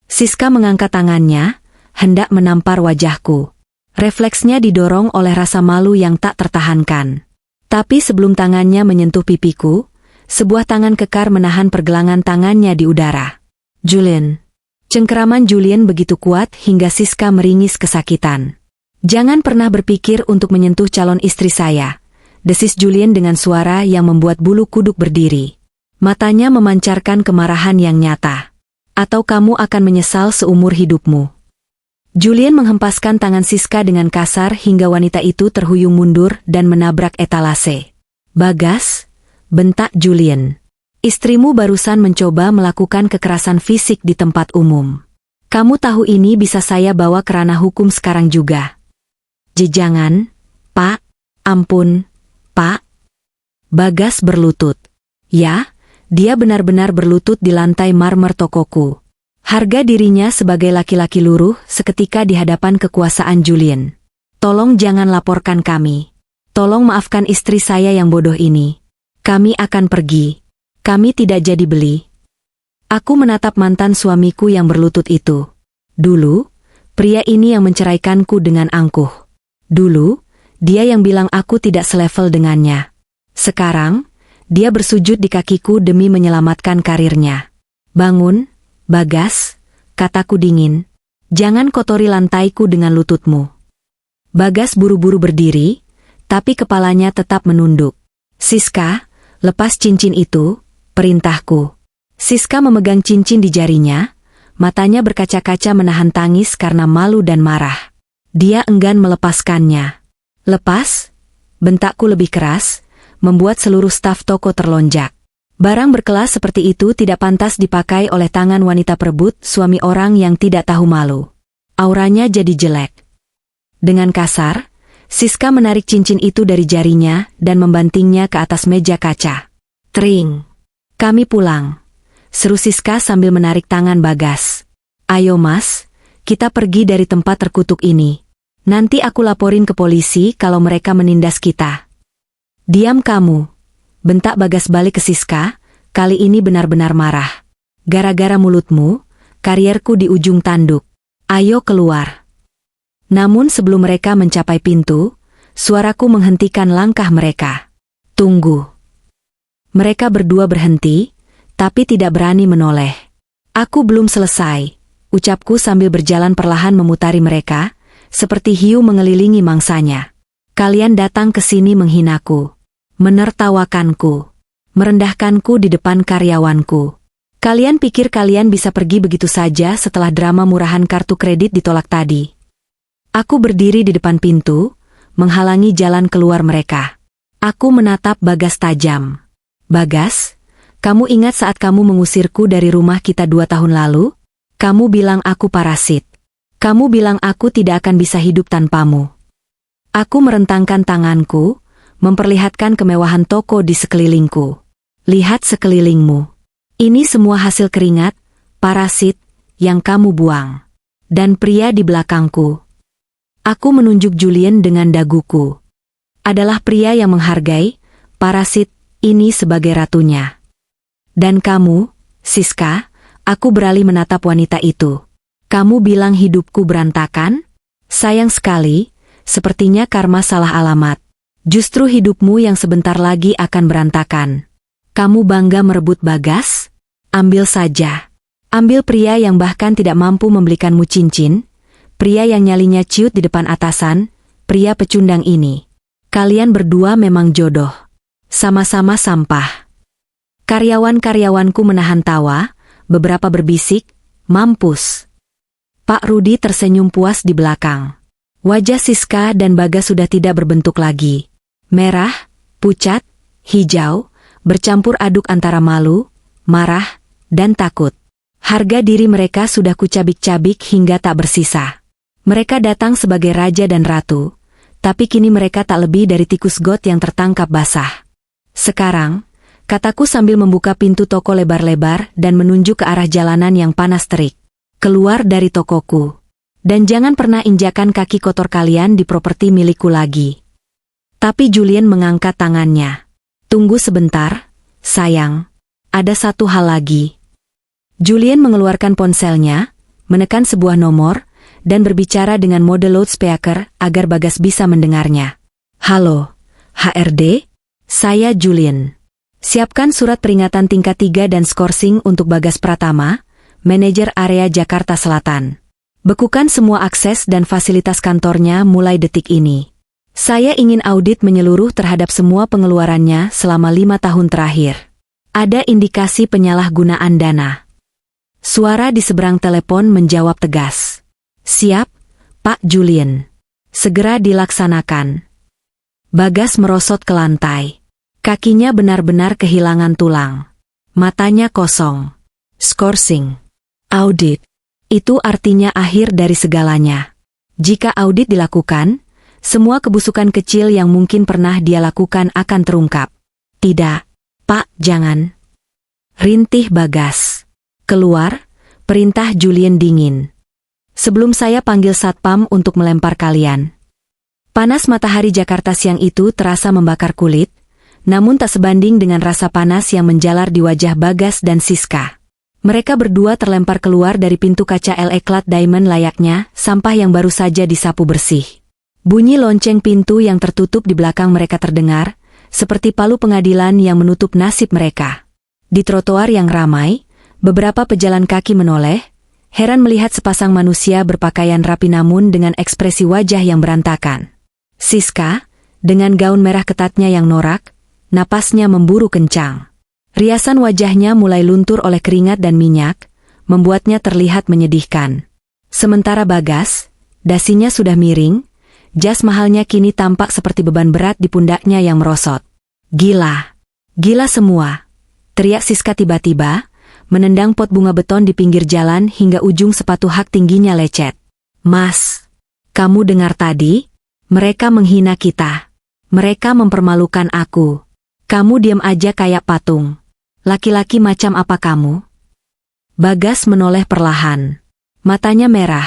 Siska mengangkat tangannya, hendak menampar wajahku. Refleksnya didorong oleh rasa malu yang tak tertahankan. Tapi sebelum tangannya menyentuh pipiku, sebuah tangan kekar menahan pergelangan tangannya di udara. Julian. Cengkeraman Julian begitu kuat hingga Siska meringis kesakitan. Jangan pernah berpikir untuk menyentuh calon istri saya, desis Julian dengan suara yang membuat bulu kuduk berdiri. Matanya memancarkan kemarahan yang nyata. Atau kamu akan menyesal seumur hidupmu. Julian menghempaskan tangan Siska dengan kasar hingga wanita itu terhuyung mundur dan menabrak etalase. Bagas, bentak Julian. Istrimu barusan mencoba melakukan kekerasan fisik di tempat umum. Kamu tahu ini bisa saya bawa ke ranah hukum sekarang juga. Jejangan, Pak, ampun, Pak. Bagas berlutut. Ya, dia benar-benar berlutut di lantai marmer tokoku. Harga dirinya sebagai laki-laki luruh seketika di hadapan kekuasaan Julian. Tolong jangan laporkan kami. Tolong maafkan istri saya yang bodoh ini. Kami akan pergi. Kami tidak jadi beli. Aku menatap mantan suamiku yang berlutut itu. Dulu, pria ini yang menceraikanku dengan angkuh. Dulu, dia yang bilang aku tidak selevel dengannya. Sekarang, dia bersujud di kakiku demi menyelamatkan karirnya. Bangun, Bagas, kataku dingin. Jangan kotori lantaiku dengan lututmu. Bagas buru-buru berdiri, tapi kepalanya tetap menunduk. Siska, lepas cincin itu, perintahku. Siska memegang cincin di jarinya, matanya berkaca-kaca menahan tangis karena malu dan marah. Dia enggan melepaskannya. Lepas, bentakku lebih keras, membuat seluruh staf toko terlonjak. Barang berkelas seperti itu tidak pantas dipakai oleh tangan wanita perebut suami orang yang tidak tahu malu. Auranya jadi jelek. Dengan kasar, Siska menarik cincin itu dari jarinya dan membantingnya ke atas meja kaca. Tring. Kami pulang. Seru Siska sambil menarik tangan Bagas. Ayo mas, kita pergi dari tempat terkutuk ini. Nanti aku laporin ke polisi kalau mereka menindas kita. Diam kamu. Bentak Bagas balik ke Siska, kali ini benar-benar marah. Gara-gara mulutmu, karierku di ujung tanduk. Ayo keluar. Namun sebelum mereka mencapai pintu, suaraku menghentikan langkah mereka. Tunggu. Mereka berdua berhenti, tapi tidak berani menoleh. Aku belum selesai, ucapku sambil berjalan perlahan memutari mereka, seperti hiu mengelilingi mangsanya. Kalian datang ke sini menghinaku. Menertawakanku, merendahkanku di depan karyawanku. Kalian pikir kalian bisa pergi begitu saja setelah drama murahan kartu kredit ditolak tadi? Aku berdiri di depan pintu, menghalangi jalan keluar mereka. Aku menatap Bagas tajam. Bagas, kamu ingat saat kamu mengusirku dari rumah kita 2 tahun lalu? Kamu bilang aku parasit. Kamu bilang aku tidak akan bisa hidup tanpamu. Aku merentangkan tanganku, memperlihatkan kemewahan toko di sekelilingku. Lihat sekelilingmu. Ini semua hasil keringat, parasit, yang kamu buang. Dan pria di belakangku. Aku menunjuk Julien dengan daguku. Adalah pria yang menghargai, parasit, ini sebagai ratunya. Dan kamu, Siska, aku beralih menatap wanita itu. Kamu bilang hidupku berantakan? Sayang sekali, sepertinya karma salah alamat. Justru hidupmu yang sebentar lagi akan berantakan. Kamu bangga merebut Bagas? Ambil saja. Ambil pria yang bahkan tidak mampu membelikanmu cincin, pria yang nyalinya ciut di depan atasan, pria pecundang ini. Kalian berdua memang jodoh. Sama-sama sampah. Karyawan-karyawanku menahan tawa, beberapa berbisik, mampus. Pak Rudi tersenyum puas di belakang. Wajah Siska dan Bagas sudah tidak berbentuk lagi. Merah, pucat, hijau, bercampur aduk antara malu, marah, dan takut. Harga diri mereka sudah kucabik-cabik hingga tak bersisa. Mereka datang sebagai raja dan ratu, tapi kini mereka tak lebih dari tikus got yang tertangkap basah. Sekarang, kataku sambil membuka pintu toko lebar-lebar dan menunjuk ke arah jalanan yang panas terik. Keluar dari tokoku. Dan jangan pernah injakan kaki kotor kalian di properti milikku lagi. Tapi Julien mengangkat tangannya. Tunggu sebentar, sayang. Ada satu hal lagi. Julien mengeluarkan ponselnya, menekan sebuah nomor, dan berbicara dengan mode loudspeaker agar Bagas bisa mendengarnya. Halo, HRD? Saya Julien. Siapkan surat peringatan tingkat 3 dan skorsing untuk Bagas Pratama, manajer area Jakarta Selatan. Bekukan semua akses dan fasilitas kantornya mulai detik ini. Saya ingin audit menyeluruh terhadap semua pengeluarannya selama 5 tahun terakhir. Ada indikasi penyalahgunaan dana. Suara di seberang telepon menjawab tegas. Siap, Pak Julien. Segera dilaksanakan. Bagas merosot ke lantai. Kakinya benar-benar kehilangan tulang. Matanya kosong. Skorsing. Audit. Itu artinya akhir dari segalanya. Jika audit dilakukan, semua kebusukan kecil yang mungkin pernah dia lakukan akan terungkap. Tidak, Pak, jangan. Rintih Bagas. Keluar, perintah Julien dingin. Sebelum saya panggil satpam untuk melempar kalian. Panas matahari Jakarta siang itu terasa membakar kulit, namun tak sebanding dengan rasa panas yang menjalar di wajah Bagas dan Siska. Mereka berdua terlempar keluar dari pintu kaca LA Clad Diamond layaknya sampah yang baru saja disapu bersih. Bunyi lonceng pintu yang tertutup di belakang mereka terdengar, seperti palu pengadilan yang menutup nasib mereka. Di trotoar yang ramai, Beberapa pejalan kaki menoleh, heran melihat sepasang manusia berpakaian rapi namun dengan ekspresi wajah yang berantakan. Siska, dengan gaun merah ketatnya yang norak, napasnya memburu kencang. Riasan wajahnya mulai luntur oleh keringat dan minyak, membuatnya terlihat menyedihkan. Sementara Bagas, dasinya sudah miring, jas mahalnya kini tampak seperti beban berat di pundaknya yang merosot. Gila! Gila semua! Teriak Siska tiba-tiba, menendang pot bunga beton di pinggir jalan hingga ujung sepatu hak tingginya lecet. Mas, kamu dengar tadi? Mereka menghina kita. Mereka mempermalukan aku. Kamu diam aja kayak patung. Laki-laki macam apa kamu? Bagas menoleh perlahan. Matanya merah,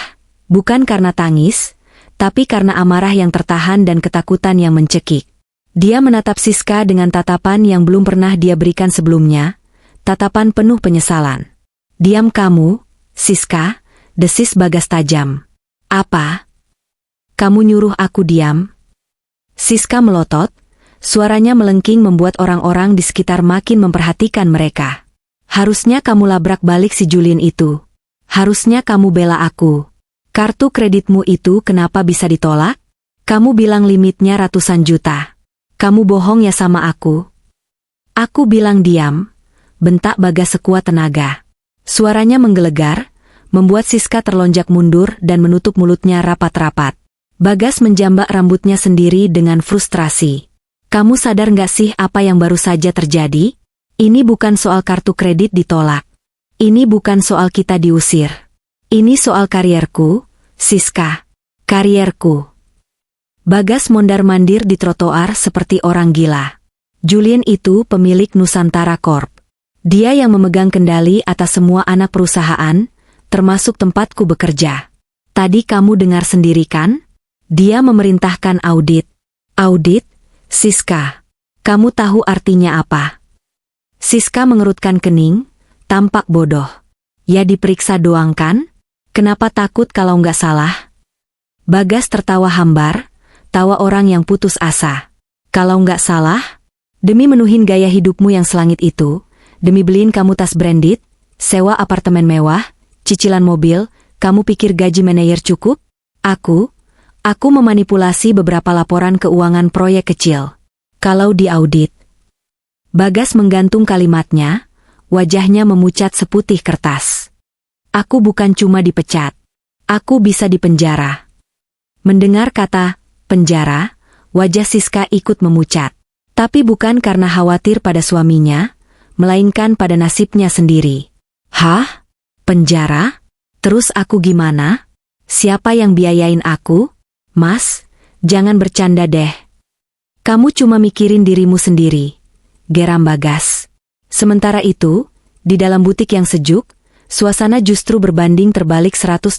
bukan karena tangis, tapi karena amarah yang tertahan dan ketakutan yang mencekik. Dia menatap Siska dengan tatapan yang belum pernah dia berikan sebelumnya, tatapan penuh penyesalan. Diam kamu, Siska, desis Bagas tajam. Apa? Kamu nyuruh aku diam? Siska melotot, suaranya melengking membuat orang-orang di sekitar makin memperhatikan mereka. Harusnya kamu labrak balik si Julien itu. Harusnya kamu bela aku. Kartu kreditmu itu kenapa bisa ditolak? Kamu bilang limitnya ratusan juta. Kamu bohong ya sama aku? Aku bilang diam, bentak Bagas sekuat tenaga. Suaranya menggelegar, membuat Siska terlonjak mundur dan menutup mulutnya rapat-rapat. Bagas menjambak rambutnya sendiri dengan frustrasi. Kamu sadar nggak sih apa yang baru saja terjadi? Ini bukan soal kartu kredit ditolak. Ini bukan soal kita diusir. Ini soal karierku, Siska. Karierku. Bagas mondar-mandir di trotoar seperti orang gila. Julien itu pemilik Nusantara Corp. Dia yang memegang kendali atas semua anak perusahaan, termasuk tempatku bekerja. Tadi kamu dengar sendiri kan? Dia memerintahkan audit. Audit? Siska, kamu tahu artinya apa? Siska mengerutkan kening, tampak bodoh. Ya diperiksa doang kan? Kenapa takut kalau nggak salah? Bagas tertawa hambar, tawa orang yang putus asa. Kalau nggak salah? Demi menuhin gaya hidupmu yang selangit itu, demi beliin kamu tas branded, sewa apartemen mewah, cicilan mobil, kamu pikir gaji manajer cukup? Aku memanipulasi beberapa laporan keuangan proyek kecil. Kalau diaudit. Bagas menggantung kalimatnya, wajahnya memucat seputih kertas. Aku bukan cuma dipecat. Aku bisa dipenjara. Mendengar kata penjara, wajah Siska ikut memucat. Tapi bukan karena khawatir pada suaminya, melainkan pada nasibnya sendiri. Hah? Penjara? Terus aku gimana? Siapa yang biayain aku? Mas, jangan bercanda deh. Kamu cuma mikirin dirimu sendiri. Geram Bagas. Sementara itu, di dalam butik yang sejuk, suasana justru berbanding terbalik 180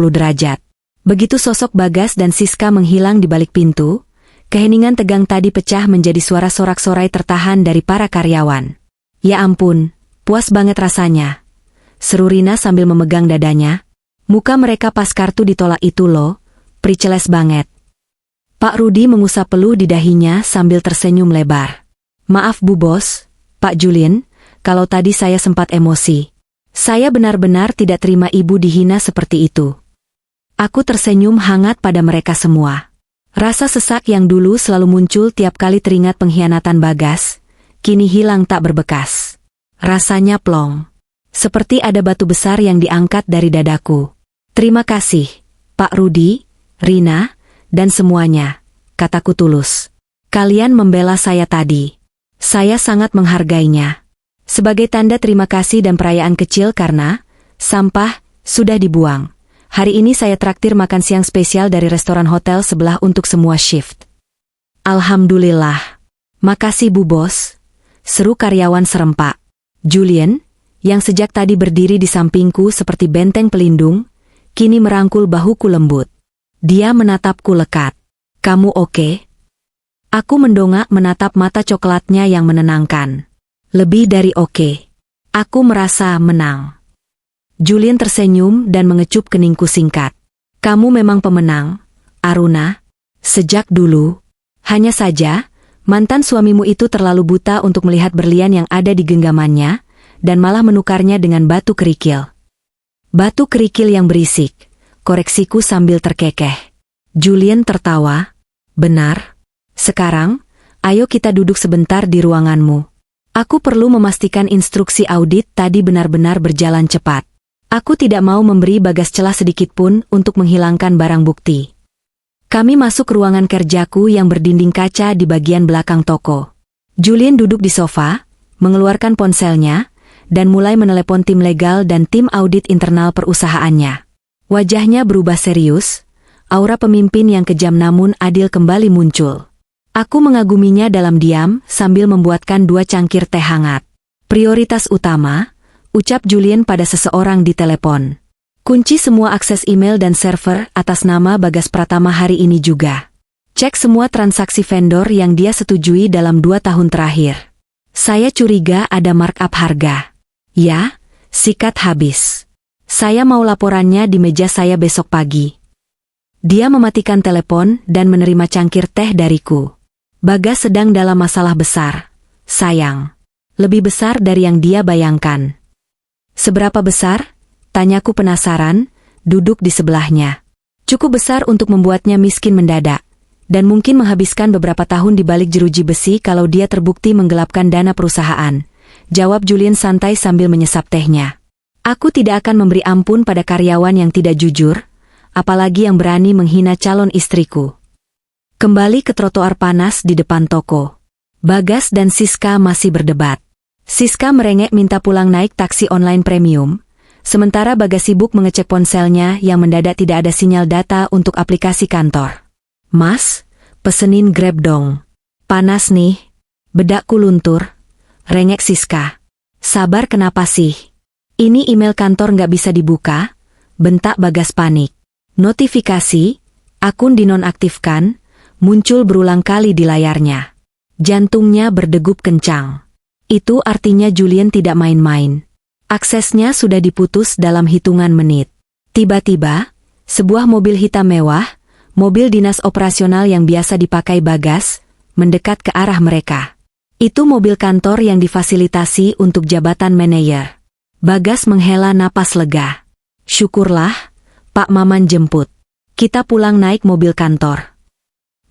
derajat. Begitu sosok Bagas dan Siska menghilang di balik pintu, keheningan tegang tadi pecah menjadi suara sorak-sorai tertahan dari para karyawan. Ya ampun, puas banget rasanya. Seru Rina sambil memegang dadanya. Muka mereka pas kartu ditolak itu loh. Priceles banget. Pak Rudi mengusap peluh di dahinya sambil tersenyum lebar. Maaf Bu Bos, Pak Julien, kalau tadi saya sempat emosi. Saya benar-benar tidak terima Ibu dihina seperti itu. Aku tersenyum hangat pada mereka semua. Rasa sesak yang dulu selalu muncul tiap kali teringat pengkhianatan Bagas, kini hilang tak berbekas. Rasanya plong. Seperti ada batu besar yang diangkat dari dadaku. Terima kasih, Pak Rudi, Rina, dan semuanya, kataku tulus. Kalian membela saya tadi. Saya sangat menghargainya. Sebagai tanda terima kasih dan perayaan kecil karena sampah sudah dibuang. Hari ini saya traktir makan siang spesial dari restoran hotel sebelah untuk semua shift. Alhamdulillah. Makasih Bu Bos. Seru karyawan serempak. Julien, yang sejak tadi berdiri di sampingku seperti benteng pelindung, kini merangkul bahuku lembut. Dia menatapku lekat. Kamu oke? Aku mendongak menatap mata coklatnya yang menenangkan. Lebih dari oke. Aku merasa menang. Julien tersenyum dan mengecup keningku singkat. Kamu memang pemenang, Aruna. Sejak dulu. Hanya saja, mantan suamimu itu terlalu buta untuk melihat berlian yang ada di genggamannya, dan malah menukarnya dengan batu kerikil. Batu kerikil yang berisik, koreksiku sambil terkekeh. Julian tertawa. Benar. Sekarang, ayo kita duduk sebentar di ruanganmu. Aku perlu memastikan instruksi audit tadi benar-benar berjalan cepat. Aku tidak mau memberi Bagas celah sedikitpun untuk menghilangkan barang bukti. Kami masuk ruangan kerjaku yang berdinding kaca di bagian belakang toko. Julian duduk di sofa, mengeluarkan ponselnya, dan mulai menelepon tim legal dan tim audit internal perusahaannya. Wajahnya berubah serius, aura pemimpin yang kejam namun adil kembali muncul. Aku mengaguminya dalam diam sambil membuatkan 2 cangkir teh hangat. Prioritas utama, ucap Julian pada seseorang di telepon. Kunci semua akses email dan server atas nama Bagas Pratama hari ini juga. Cek semua transaksi vendor yang dia setujui dalam 2 tahun terakhir. Saya curiga ada markup harga. Ya, sikat habis. Saya mau laporannya di meja saya besok pagi. Dia mematikan telepon dan menerima cangkir teh dariku. Bagas sedang dalam masalah besar. Sayang. Lebih besar dari yang dia bayangkan. Seberapa besar? Tanyaku penasaran, duduk di sebelahnya. Cukup besar untuk membuatnya miskin mendadak. Dan mungkin menghabiskan beberapa tahun di balik jeruji besi kalau dia terbukti menggelapkan dana perusahaan. Jawab Julian santai sambil menyesap tehnya. Aku tidak akan memberi ampun pada karyawan yang tidak jujur, apalagi yang berani menghina calon istriku. Kembali ke trotoar panas di depan toko. Bagas dan Siska masih berdebat. Siska merengek minta pulang naik taksi online premium, sementara Bagas sibuk mengecek ponselnya yang mendadak tidak ada sinyal data untuk aplikasi kantor. Mas, pesenin Grab dong. Panas nih. Bedakku luntur. Rengek Siska. Sabar kenapa sih? Ini email kantor nggak bisa dibuka? Bentak Bagas panik. Notifikasi, akun dinonaktifkan, muncul berulang kali di layarnya. Jantungnya berdegup kencang. Itu artinya Julian tidak main-main. Aksesnya sudah diputus dalam hitungan menit. Tiba-tiba, sebuah mobil hitam mewah, mobil dinas operasional yang biasa dipakai Bagas, mendekat ke arah mereka. Itu mobil kantor yang difasilitasi untuk jabatan manajer. Bagas menghela napas lega. Syukurlah, Pak Maman jemput. Kita pulang naik mobil kantor.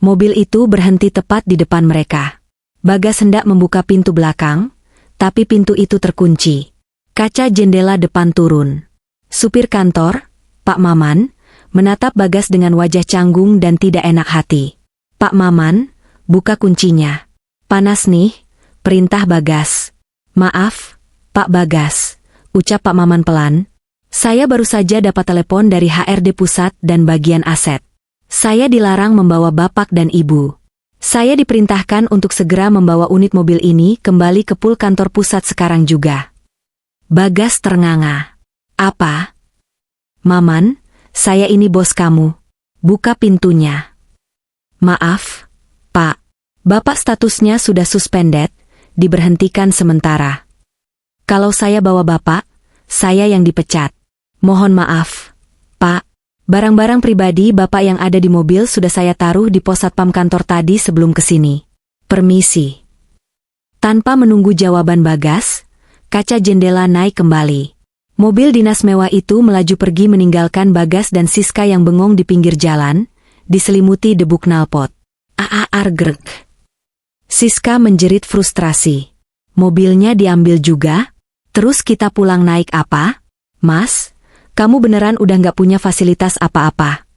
Mobil itu berhenti tepat di depan mereka. Bagas hendak membuka pintu belakang, tapi pintu itu terkunci. Kaca jendela depan turun. Supir kantor, Pak Maman, menatap Bagas dengan wajah canggung dan tidak enak hati. Pak Maman, buka kuncinya. Panas nih, perintah Bagas. Maaf, Pak Bagas, ucap Pak Maman pelan. Saya baru saja dapat telepon dari HRD pusat dan bagian aset. Saya dilarang membawa bapak dan ibu. Saya diperintahkan untuk segera membawa unit mobil ini kembali ke pool kantor pusat sekarang juga. Bagas ternganga. Apa? Maman, saya ini bos kamu. Buka pintunya. Maaf, Pak. Bapak statusnya sudah suspended, diberhentikan sementara. Kalau saya bawa bapak, saya yang dipecat. Mohon maaf, Pak. Barang-barang pribadi bapak yang ada di mobil sudah saya taruh di pos satpam kantor tadi sebelum kesini. Permisi. Tanpa menunggu jawaban Bagas, kaca jendela naik kembali. Mobil dinas mewah itu melaju pergi meninggalkan Bagas dan Siska yang bengong di pinggir jalan, diselimuti debu knalpot. Greg. Siska menjerit frustrasi. Mobilnya diambil juga? Terus kita pulang naik apa? Mas, kamu beneran udah nggak punya fasilitas apa-apa?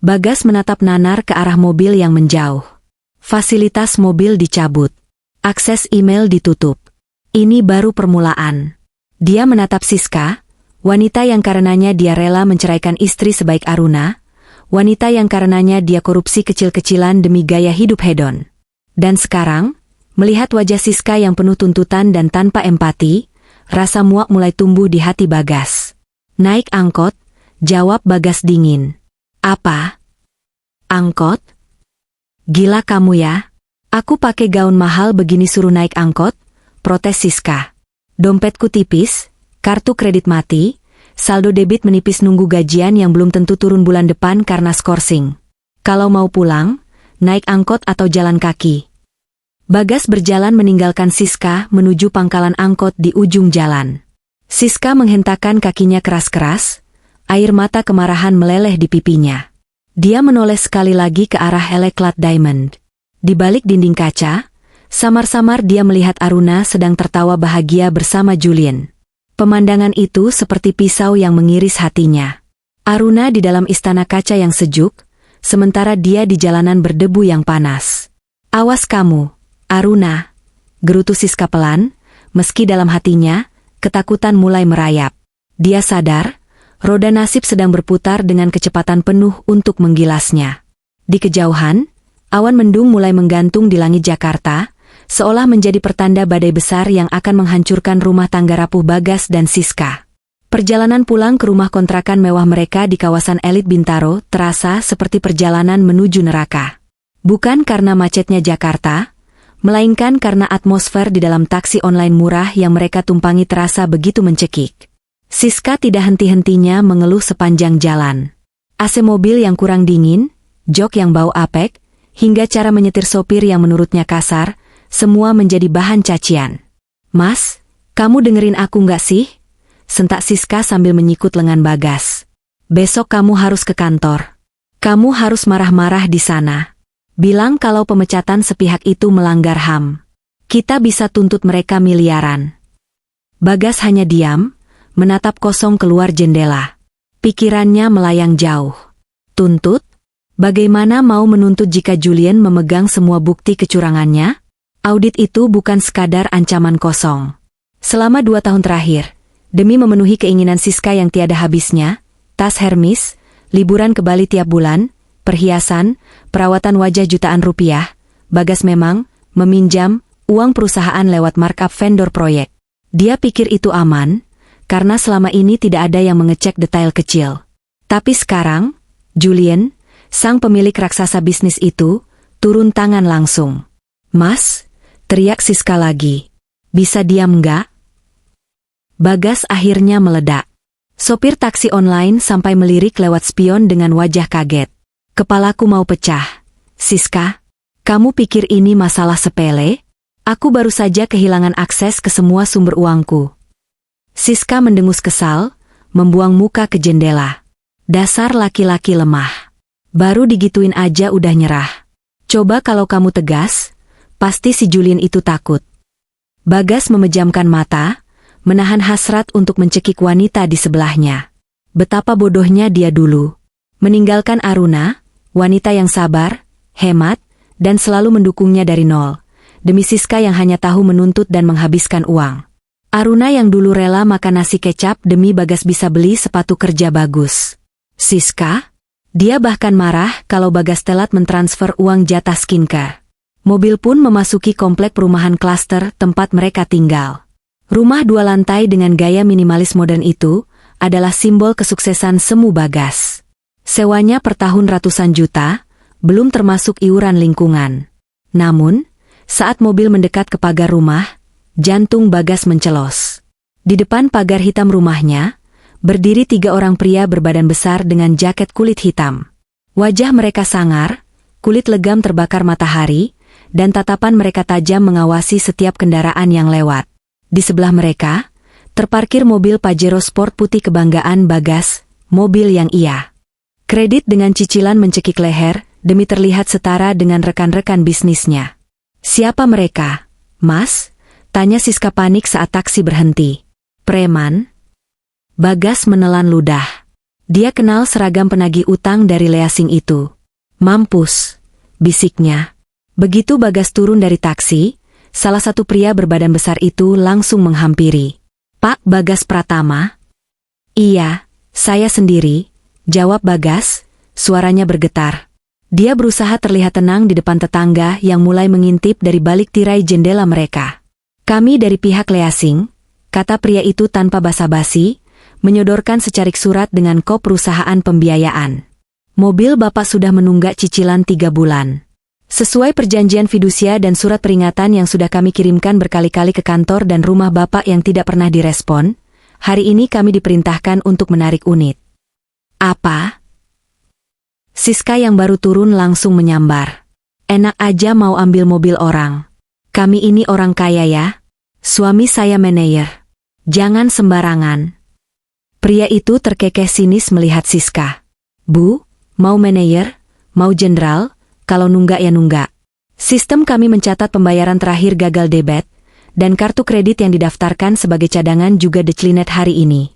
Bagas menatap nanar ke arah mobil yang menjauh. Fasilitas mobil dicabut. Akses email ditutup. Ini baru permulaan. Dia menatap Siska, wanita yang karenanya dia rela menceraikan istri sebaik Aruna, wanita yang karenanya dia korupsi kecil-kecilan demi gaya hidup hedon. Dan sekarang, melihat wajah Siska yang penuh tuntutan dan tanpa empati, rasa muak mulai tumbuh di hati Bagas. Naik angkot, jawab Bagas dingin. Apa? Angkot? Gila kamu ya? Aku pakai gaun mahal begini suruh naik angkot? Protes Siska. Dompetku tipis, kartu kredit mati, saldo debit menipis nunggu gajian yang belum tentu turun bulan depan karena skorsing. Kalau mau pulang, naik angkot atau jalan kaki? Bagas berjalan meninggalkan Siska menuju pangkalan angkot di ujung jalan. Siska menghentakkan kakinya keras-keras, air mata kemarahan meleleh di pipinya. Dia menoleh sekali lagi ke arah LA Clad Diamond. Di balik dinding kaca, samar-samar dia melihat Aruna sedang tertawa bahagia bersama Julian. Pemandangan itu seperti pisau yang mengiris hatinya. Aruna di dalam istana kaca yang sejuk, sementara dia di jalanan berdebu yang panas. "Awas kamu, Aruna," gerutu Siska pelan, meski dalam hatinya, ketakutan mulai merayap. Dia sadar, roda nasib sedang berputar dengan kecepatan penuh untuk menggilasnya. Di kejauhan, awan mendung mulai menggantung di langit Jakarta, seolah menjadi pertanda badai besar yang akan menghancurkan rumah tangga rapuh Bagas dan Siska. Perjalanan pulang ke rumah kontrakan mewah mereka di kawasan elit Bintaro terasa seperti perjalanan menuju neraka. Bukan karena macetnya Jakarta, melainkan karena atmosfer di dalam taksi online murah yang mereka tumpangi terasa begitu mencekik. Siska tidak henti-hentinya mengeluh sepanjang jalan. AC mobil yang kurang dingin, jok yang bau apek, hingga cara menyetir sopir yang menurutnya kasar, semua menjadi bahan cacian. "Mas, kamu dengerin aku nggak sih?" sentak Siska sambil menyikut lengan Bagas. "Besok kamu harus ke kantor. Kamu harus marah-marah di sana. Bilang kalau pemecatan sepihak itu melanggar HAM. Kita bisa tuntut mereka miliaran." Bagas hanya diam, menatap kosong keluar jendela. Pikirannya melayang jauh. Tuntut? Bagaimana mau menuntut jika Julian memegang semua bukti kecurangannya? Audit itu bukan sekadar ancaman kosong. Selama 2 tahun terakhir, demi memenuhi keinginan Siska yang tiada habisnya, tas Hermes, liburan ke Bali tiap bulan, perhiasan, perawatan wajah jutaan rupiah, Bagas memang meminjam uang perusahaan lewat markup vendor proyek. Dia pikir itu aman, karena selama ini tidak ada yang mengecek detail kecil. Tapi sekarang, Julian, sang pemilik raksasa bisnis itu, turun tangan langsung. "Mas," teriak Siska lagi. "Bisa diam nggak?" Bagas akhirnya meledak. Sopir taksi online sampai melirik lewat spion dengan wajah kaget. "Kepalaku mau pecah. Siska, kamu pikir ini masalah sepele? Aku baru saja kehilangan akses ke semua sumber uangku." Siska mendengus kesal, membuang muka ke jendela. Dasar laki-laki lemah. Baru digituin aja udah nyerah. Coba kalau kamu tegas, pasti si Julian itu takut. Bagas memejamkan mata, menahan hasrat untuk mencekik wanita di sebelahnya. Betapa bodohnya dia dulu. Meninggalkan Aruna, wanita yang sabar, hemat, dan selalu mendukungnya dari nol, demi Siska yang hanya tahu menuntut dan menghabiskan uang. Aruna yang dulu rela makan nasi kecap demi Bagas bisa beli sepatu kerja bagus. Siska? Dia bahkan marah kalau Bagas telat mentransfer uang jatah skincare. Mobil pun memasuki komplek perumahan klaster tempat mereka tinggal. Rumah 2 lantai dengan gaya minimalis modern itu adalah simbol kesuksesan semu Bagas. Sewanya per tahun ratusan juta, belum termasuk iuran lingkungan. Namun, saat mobil mendekat ke pagar rumah, jantung Bagas mencelos. Di depan pagar hitam rumahnya, berdiri 3 orang pria berbadan besar dengan jaket kulit hitam. Wajah mereka sangar, kulit legam terbakar matahari, dan tatapan mereka tajam mengawasi setiap kendaraan yang lewat. Di sebelah mereka, terparkir mobil Pajero Sport putih kebanggaan Bagas, mobil yang ia kredit dengan cicilan mencekik leher, demi terlihat setara dengan rekan-rekan bisnisnya. "Siapa mereka, Mas?" tanya Siska panik saat taksi berhenti. "Preman?" Bagas menelan ludah. Dia kenal seragam penagih utang dari leasing itu. "Mampus," bisiknya. Begitu Bagas turun dari taksi, salah satu pria berbadan besar itu langsung menghampiri. "Pak Bagas Pratama?" "Iya, saya sendiri," jawab Bagas, suaranya bergetar. Dia berusaha terlihat tenang di depan tetangga yang mulai mengintip dari balik tirai jendela mereka. "Kami dari pihak leasing," kata pria itu tanpa basa-basi, menyodorkan secarik surat dengan kop perusahaan pembiayaan. "Mobil Bapak sudah menunggak cicilan 3 bulan. Sesuai perjanjian fidusia dan surat peringatan yang sudah kami kirimkan berkali-kali ke kantor dan rumah Bapak yang tidak pernah direspon, hari ini kami diperintahkan untuk menarik unit." "Apa?" Siska yang baru turun langsung menyambar. "Enak aja mau ambil mobil orang. Kami ini orang kaya ya. Suami saya manajer. Jangan sembarangan. Pria itu terkekeh sinis melihat Siska. Bu, mau manajer, mau jenderal, kalau nunggak ya nunggak. Sistem kami mencatat pembayaran terakhir gagal debit, dan kartu kredit yang didaftarkan sebagai cadangan juga declinet hari ini.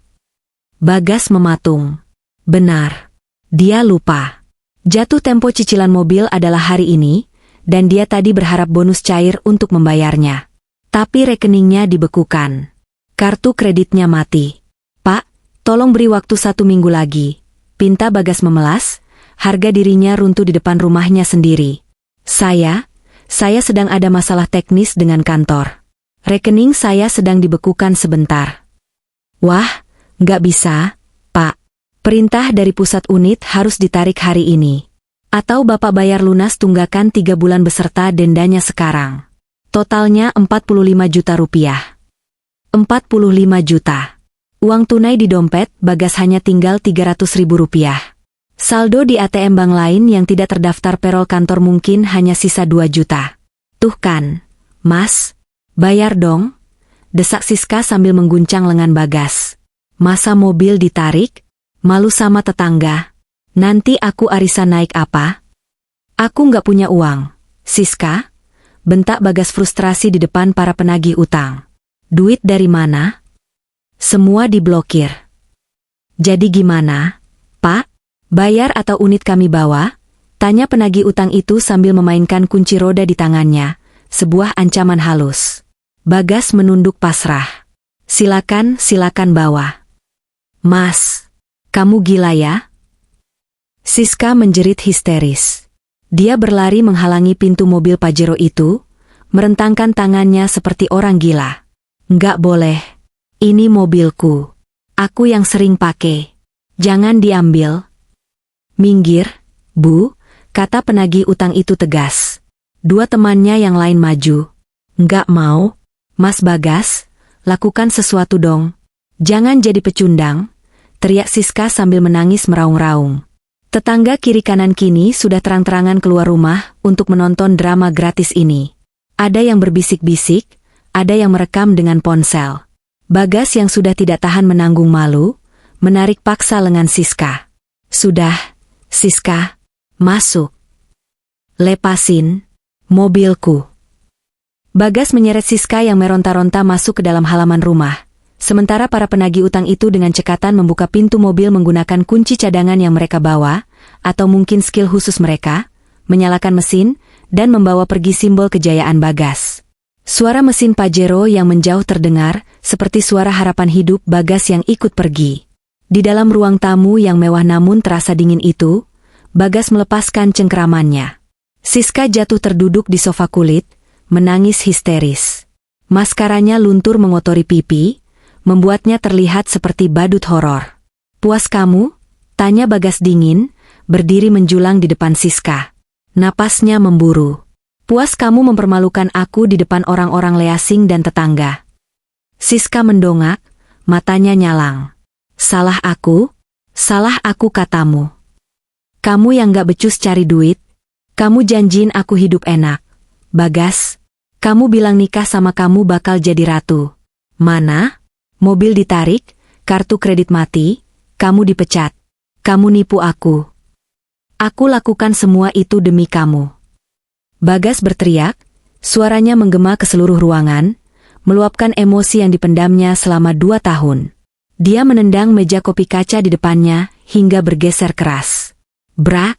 Bagas mematung. Benar. Dia lupa. Jatuh tempo cicilan mobil adalah hari ini, dan dia tadi berharap bonus cair untuk membayarnya. Tapi rekeningnya dibekukan. Kartu kreditnya mati. Pak, tolong beri waktu 1 minggu lagi. Pinta Bagas memelas, harga dirinya runtuh di depan rumahnya sendiri. Saya sedang ada masalah teknis dengan kantor. Rekening saya sedang dibekukan sebentar. Wah, nggak bisa, Pak. Perintah dari pusat unit harus ditarik hari ini. Atau Bapak bayar lunas tunggakan 3 bulan beserta dendanya sekarang. Totalnya 45 juta rupiah. 45 juta. Uang tunai di dompet Bagas hanya tinggal 300 ribu rupiah. Saldo di ATM bank lain yang tidak terdaftar perol kantor mungkin hanya sisa 2 juta. Tuh kan, Mas, bayar dong. Desak Siska sambil mengguncang lengan Bagas. Masa mobil ditarik? Malu sama tetangga. Nanti aku arisan naik apa? Aku nggak punya uang. Siska, bentak Bagas frustrasi di depan para penagih utang. Duit dari mana? Semua diblokir. Jadi gimana, Pak? Bayar atau unit kami bawa? Tanya penagih utang itu sambil memainkan kunci roda di tangannya, sebuah ancaman halus. Bagas menunduk pasrah. Silakan bawa. Mas, kamu gila ya? Siska menjerit histeris. Dia berlari menghalangi pintu mobil Pajero itu, merentangkan tangannya seperti orang gila. Nggak boleh. Ini mobilku. Aku yang sering pakai. Jangan diambil. Minggir, Bu, kata penagih utang itu tegas. 2 temannya yang lain maju. Nggak mau. Mas Bagas, lakukan sesuatu dong. Jangan jadi pecundang, teriak Siska sambil menangis meraung-raung. Tetangga kiri kanan kini sudah terang-terangan keluar rumah untuk menonton drama gratis ini. Ada yang berbisik-bisik, ada yang merekam dengan ponsel. Bagas yang sudah tidak tahan menanggung malu, menarik paksa lengan Siska. Sudah, Siska, masuk. Lepasin mobilku. Bagas menyeret Siska yang meronta-ronta masuk ke dalam halaman rumah. Sementara para penagih utang itu dengan cekatan membuka pintu mobil menggunakan kunci cadangan yang mereka bawa, atau mungkin skill khusus mereka, menyalakan mesin, dan membawa pergi simbol kejayaan Bagas. Suara mesin Pajero yang menjauh terdengar, seperti suara harapan hidup Bagas yang ikut pergi. Di dalam ruang tamu yang mewah namun terasa dingin itu, Bagas melepaskan cengkeramannya. Siska jatuh terduduk di sofa kulit, menangis histeris. Maskaranya luntur mengotori pipi, membuatnya terlihat seperti badut horor. Puas kamu? Tanya Bagas dingin, berdiri menjulang di depan Siska. Napasnya memburu. Puas kamu mempermalukan aku di depan orang-orang leasing dan tetangga. Siska mendongak, matanya nyalang. Salah aku katamu. Kamu yang gak becus cari duit, kamu janjiin aku hidup enak. Bagas, kamu bilang nikah sama kamu bakal jadi ratu. Mana? Mobil ditarik, kartu kredit mati, kamu dipecat. Kamu nipu aku. Aku lakukan semua itu demi kamu. Bagas berteriak, suaranya menggema ke seluruh ruangan, meluapkan emosi yang dipendamnya selama 2 tahun. Dia menendang meja kopi kaca di depannya, hingga bergeser keras. Bra,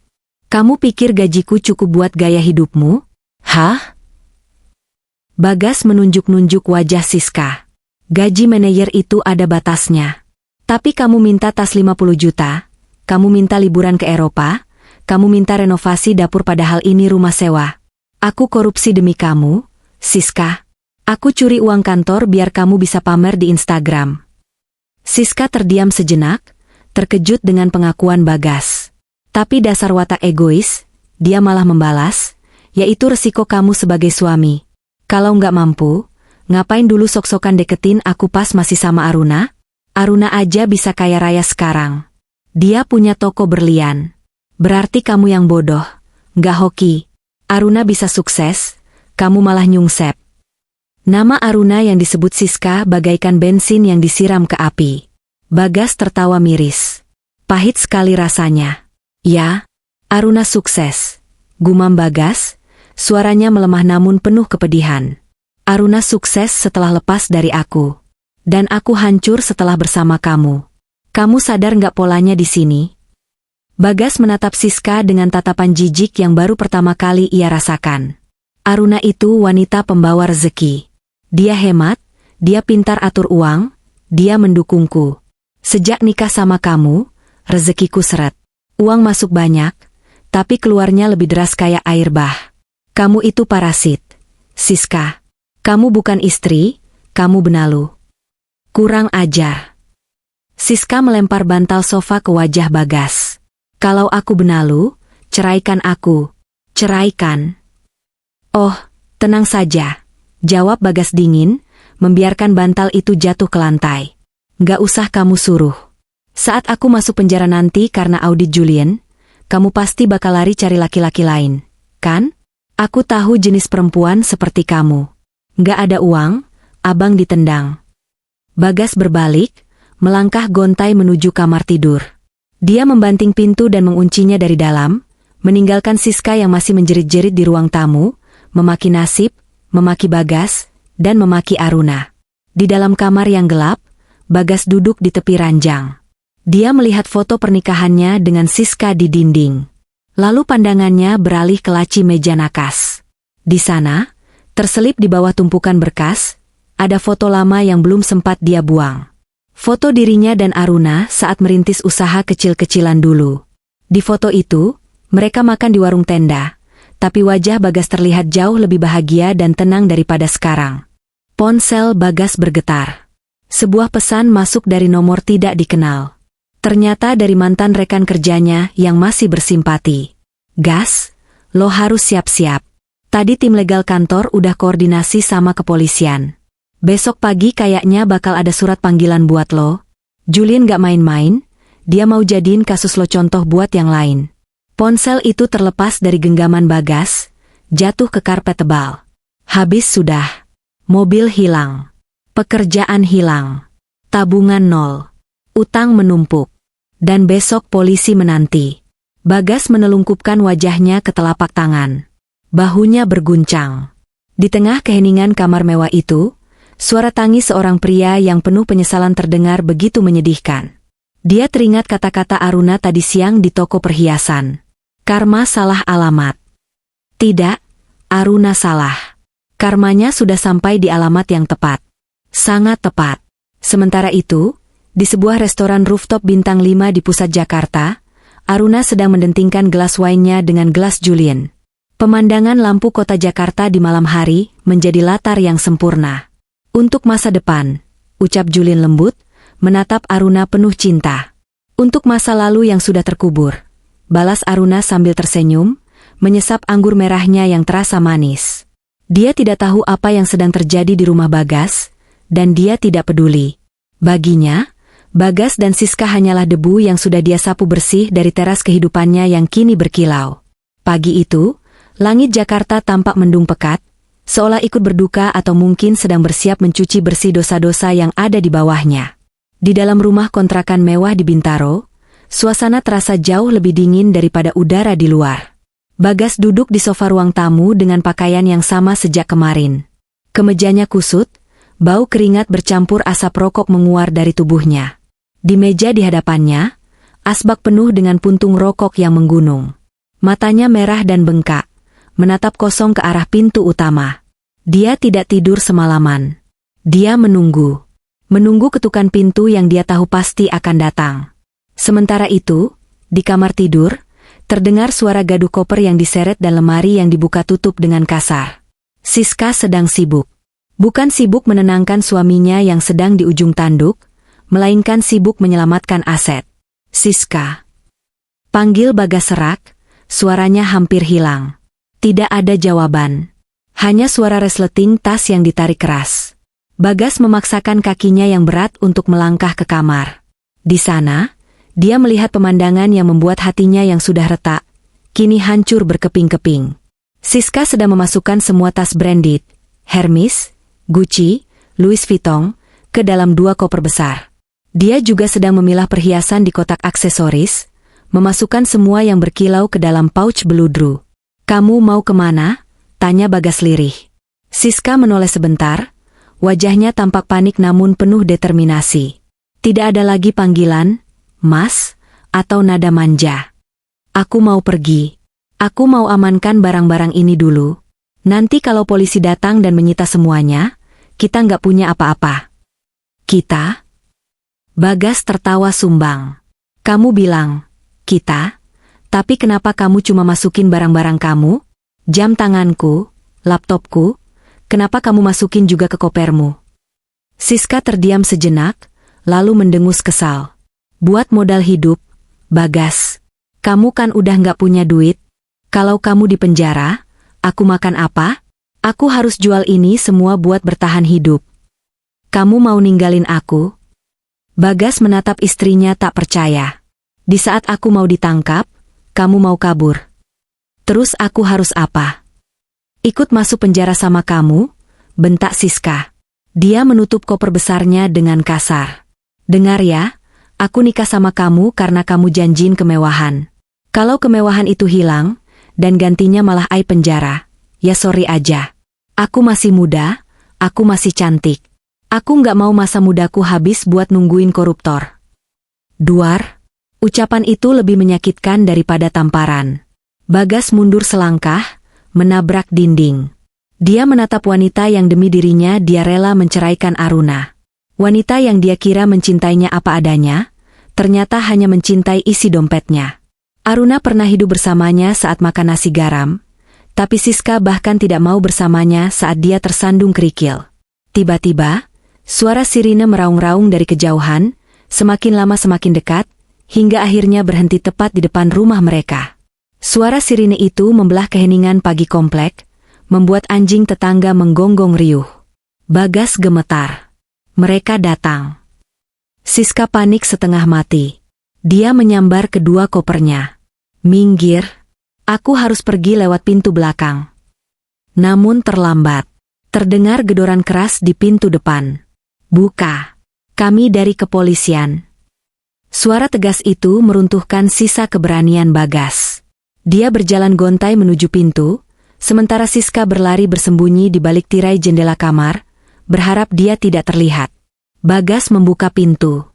kamu pikir gajiku cukup buat gaya hidupmu? Hah? Bagas menunjuk-nunjuk wajah Siska. Gaji manajer itu ada batasnya. Tapi kamu minta tas 50 juta, kamu minta liburan ke Eropa, kamu minta renovasi dapur padahal ini rumah sewa. Aku korupsi demi kamu, Siska. Aku curi uang kantor biar kamu bisa pamer di Instagram. Siska terdiam sejenak, terkejut dengan pengakuan Bagas. Tapi dasar watak egois, dia malah membalas, yaitu resiko kamu sebagai suami. Kalau nggak mampu, ngapain dulu sok-sokan deketin aku pas masih sama Aruna? Aruna aja bisa kaya raya sekarang. Dia punya toko berlian. Berarti kamu yang bodoh, nggak hoki. Aruna bisa sukses, kamu malah nyungsep. Nama Aruna yang disebut Siska bagaikan bensin yang disiram ke api. Bagas tertawa miris. Pahit sekali rasanya. Ya, Aruna sukses. Gumam Bagas, suaranya melemah namun penuh kepedihan. Aruna sukses setelah lepas dari aku. Dan aku hancur setelah bersama kamu. Kamu sadar nggak polanya di sini? Bagas menatap Siska dengan tatapan jijik yang baru pertama kali ia rasakan. Aruna itu wanita pembawa rezeki. Dia hemat, dia pintar atur uang, dia mendukungku. Sejak nikah sama kamu, rezekiku seret. Uang masuk banyak, tapi keluarnya lebih deras kayak air bah. Kamu itu parasit. Siska, kamu bukan istri, kamu benalu. Kurang ajar. Siska melempar bantal sofa ke wajah Bagas. Kalau aku benalu, ceraikan aku. Ceraikan. Oh, tenang saja. Jawab Bagas dingin, membiarkan bantal itu jatuh ke lantai. Gak usah kamu suruh. Saat aku masuk penjara nanti karena audit Julian, kamu pasti bakal lari cari laki-laki lain, kan? Aku tahu jenis perempuan seperti kamu. Gak ada uang, abang ditendang. Bagas berbalik, melangkah gontai menuju kamar tidur. Dia membanting pintu dan menguncinya dari dalam, meninggalkan Siska yang masih menjerit-jerit di ruang tamu, memaki nasib, memaki Bagas, dan memaki Aruna. Di dalam kamar yang gelap, Bagas duduk di tepi ranjang. Dia melihat foto pernikahannya dengan Siska di dinding. Lalu pandangannya beralih ke laci meja nakas. Di sana, terselip di bawah tumpukan berkas, ada foto lama yang belum sempat dia buang. Foto dirinya dan Aruna saat merintis usaha kecil-kecilan dulu. Di foto itu, mereka makan di warung tenda. Tapi wajah Bagas terlihat jauh lebih bahagia dan tenang daripada sekarang. Ponsel Bagas bergetar. Sebuah pesan masuk dari nomor tidak dikenal. Ternyata dari mantan rekan kerjanya yang masih bersimpati. Gas, lo harus siap-siap. Tadi tim legal kantor udah koordinasi sama kepolisian. Besok pagi kayaknya bakal ada surat panggilan buat lo. Julian gak main-main, dia mau jadiin kasus lo contoh buat yang lain. Ponsel itu terlepas dari genggaman Bagas, jatuh ke karpet tebal. Habis sudah. Mobil hilang. Pekerjaan hilang. Tabungan nol. Utang menumpuk. Dan besok polisi menanti. Bagas menelungkupkan wajahnya ke telapak tangan. Bahunya berguncang. Di tengah keheningan kamar mewah itu, suara tangis seorang pria yang penuh penyesalan terdengar begitu menyedihkan. Dia teringat kata-kata Aruna tadi siang di toko perhiasan. Karma salah alamat. Tidak, Aruna salah. Karmanya sudah sampai di alamat yang tepat. Sangat tepat. Sementara itu, di sebuah restoran rooftop bintang 5 di pusat Jakarta, Aruna sedang mendentingkan gelas wine-nya dengan gelas Julian. Pemandangan lampu kota Jakarta di malam hari menjadi latar yang sempurna. Untuk masa depan, ucap Julian lembut, menatap Aruna penuh cinta. Untuk masa lalu yang sudah terkubur, balas Aruna sambil tersenyum, menyesap anggur merahnya yang terasa manis. Dia tidak tahu apa yang sedang terjadi di rumah Bagas, dan dia tidak peduli. Baginya, Bagas dan Siska hanyalah debu yang sudah dia sapu bersih dari teras kehidupannya yang kini berkilau. Pagi itu, langit Jakarta tampak mendung pekat, seolah ikut berduka atau mungkin sedang bersiap mencuci bersih dosa-dosa yang ada di bawahnya. Di dalam rumah kontrakan mewah di Bintaro, suasana terasa jauh lebih dingin daripada udara di luar. Bagas duduk di sofa ruang tamu dengan pakaian yang sama sejak kemarin. Kemejanya kusut, bau keringat bercampur asap rokok menguar dari tubuhnya. Di meja di hadapannya, asbak penuh dengan puntung rokok yang menggunung. Matanya merah dan bengkak, menatap kosong ke arah pintu utama. Dia tidak tidur semalaman. Dia menunggu. Menunggu ketukan pintu yang dia tahu pasti akan datang. Sementara itu, di kamar tidur, terdengar suara gaduh koper yang diseret dan lemari yang dibuka tutup dengan kasar. Siska sedang sibuk. Bukan sibuk menenangkan suaminya yang sedang di ujung tanduk, melainkan sibuk menyelamatkan aset. Siska. Panggil Bagas serak, suaranya hampir hilang. Tidak ada jawaban. Hanya suara resleting tas yang ditarik keras. Bagas memaksakan kakinya yang berat untuk melangkah ke kamar. Di sana, dia melihat pemandangan yang membuat hatinya yang sudah retak, kini hancur berkeping-keping. Siska sedang memasukkan semua tas branded, Hermes, Gucci, Louis Vuitton, ke dalam 2 koper besar. Dia juga sedang memilah perhiasan di kotak aksesoris, memasukkan semua yang berkilau ke dalam pouch beludru. "Kamu mau kemana?" tanya Bagas lirih. Siska menoleh sebentar, wajahnya tampak panik namun penuh determinasi. Tidak ada lagi panggilan, "Mas," atau nada manja. "Aku mau pergi. Aku mau amankan barang-barang ini dulu. Nanti kalau polisi datang dan menyita semuanya, kita nggak punya apa-apa." "Kita?" Bagas tertawa sumbang. "Kamu bilang, kita? Tapi kenapa kamu cuma masukin barang-barang kamu? Jam tanganku, laptopku, kenapa kamu masukin juga ke kopermu?" Siska terdiam sejenak, lalu mendengus kesal. "Buat modal hidup, Bagas. Kamu kan udah nggak punya duit. Kalau kamu di penjara, aku makan apa? Aku harus jual ini semua buat bertahan hidup. Kamu mau ninggalin aku?" Bagas menatap istrinya tak percaya. "Di saat aku mau ditangkap, kamu mau kabur. Terus aku harus apa? Ikut masuk penjara sama kamu?" bentak Siska. Dia menutup koper besarnya dengan kasar. "Dengar ya, aku nikah sama kamu karena kamu janjiin kemewahan. Kalau kemewahan itu hilang, dan gantinya malah penjara, ya sorry aja. Aku masih muda, aku masih cantik. Aku nggak mau masa mudaku habis buat nungguin koruptor." Duar. Ucapan itu lebih menyakitkan daripada tamparan. Bagas mundur selangkah, menabrak dinding. Dia menatap wanita yang demi dirinya dia rela menceraikan Aruna. Wanita yang dia kira mencintainya apa adanya, ternyata hanya mencintai isi dompetnya. Aruna pernah hidup bersamanya saat makan nasi garam, tapi Siska bahkan tidak mau bersamanya saat dia tersandung kerikil. Tiba-tiba, suara sirine meraung-raung dari kejauhan, semakin lama semakin dekat, hingga akhirnya berhenti tepat di depan rumah mereka. Suara sirine itu membelah keheningan pagi komplek, membuat anjing tetangga menggonggong riuh. Bagas gemetar. Mereka datang. Siska panik setengah mati. Dia menyambar kedua kopernya. "Minggir. Aku harus pergi lewat pintu belakang." Namun terlambat. Terdengar gedoran keras di pintu depan. "Buka. Kami dari kepolisian." Suara tegas itu meruntuhkan sisa keberanian Bagas. Dia berjalan gontai menuju pintu, sementara Siska berlari bersembunyi di balik tirai jendela kamar, berharap dia tidak terlihat. Bagas membuka pintu.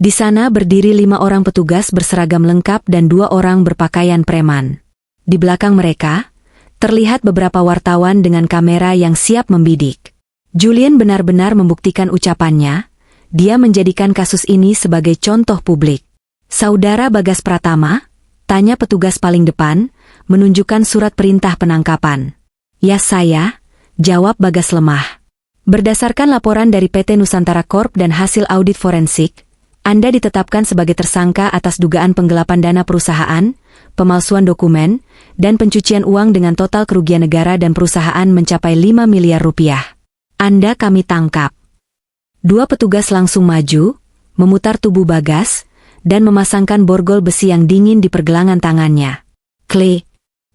Di sana berdiri 5 orang petugas berseragam lengkap dan 2 orang berpakaian preman. Di belakang mereka, terlihat beberapa wartawan dengan kamera yang siap membidik. Julian benar-benar membuktikan ucapannya, dia menjadikan kasus ini sebagai contoh publik. "Saudara Bagas Pratama?" tanya petugas paling depan, menunjukkan surat perintah penangkapan. "Ya saya," jawab Bagas lemah. "Berdasarkan laporan dari PT Nusantara Corp dan hasil audit forensik, Anda ditetapkan sebagai tersangka atas dugaan penggelapan dana perusahaan, pemalsuan dokumen, dan pencucian uang dengan total kerugian negara dan perusahaan mencapai 5 miliar rupiah. Anda kami tangkap." 2 petugas langsung maju, memutar tubuh Bagas, dan memasangkan borgol besi yang dingin di pergelangan tangannya. Klik,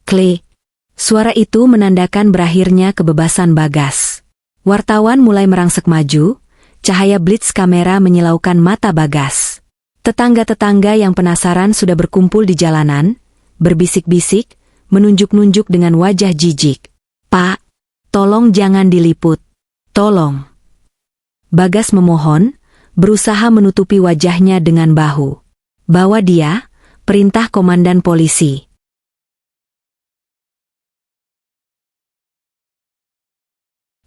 klik. Suara itu menandakan berakhirnya kebebasan Bagas. Wartawan mulai merangsek maju, cahaya blitz kamera menyilaukan mata Bagas. Tetangga-tetangga yang penasaran sudah berkumpul di jalanan, berbisik-bisik, menunjuk-nunjuk dengan wajah jijik. "Pak, tolong jangan diliput. Tolong." Bagas memohon, berusaha menutupi wajahnya dengan bahu. "Bawa dia," perintah komandan polisi.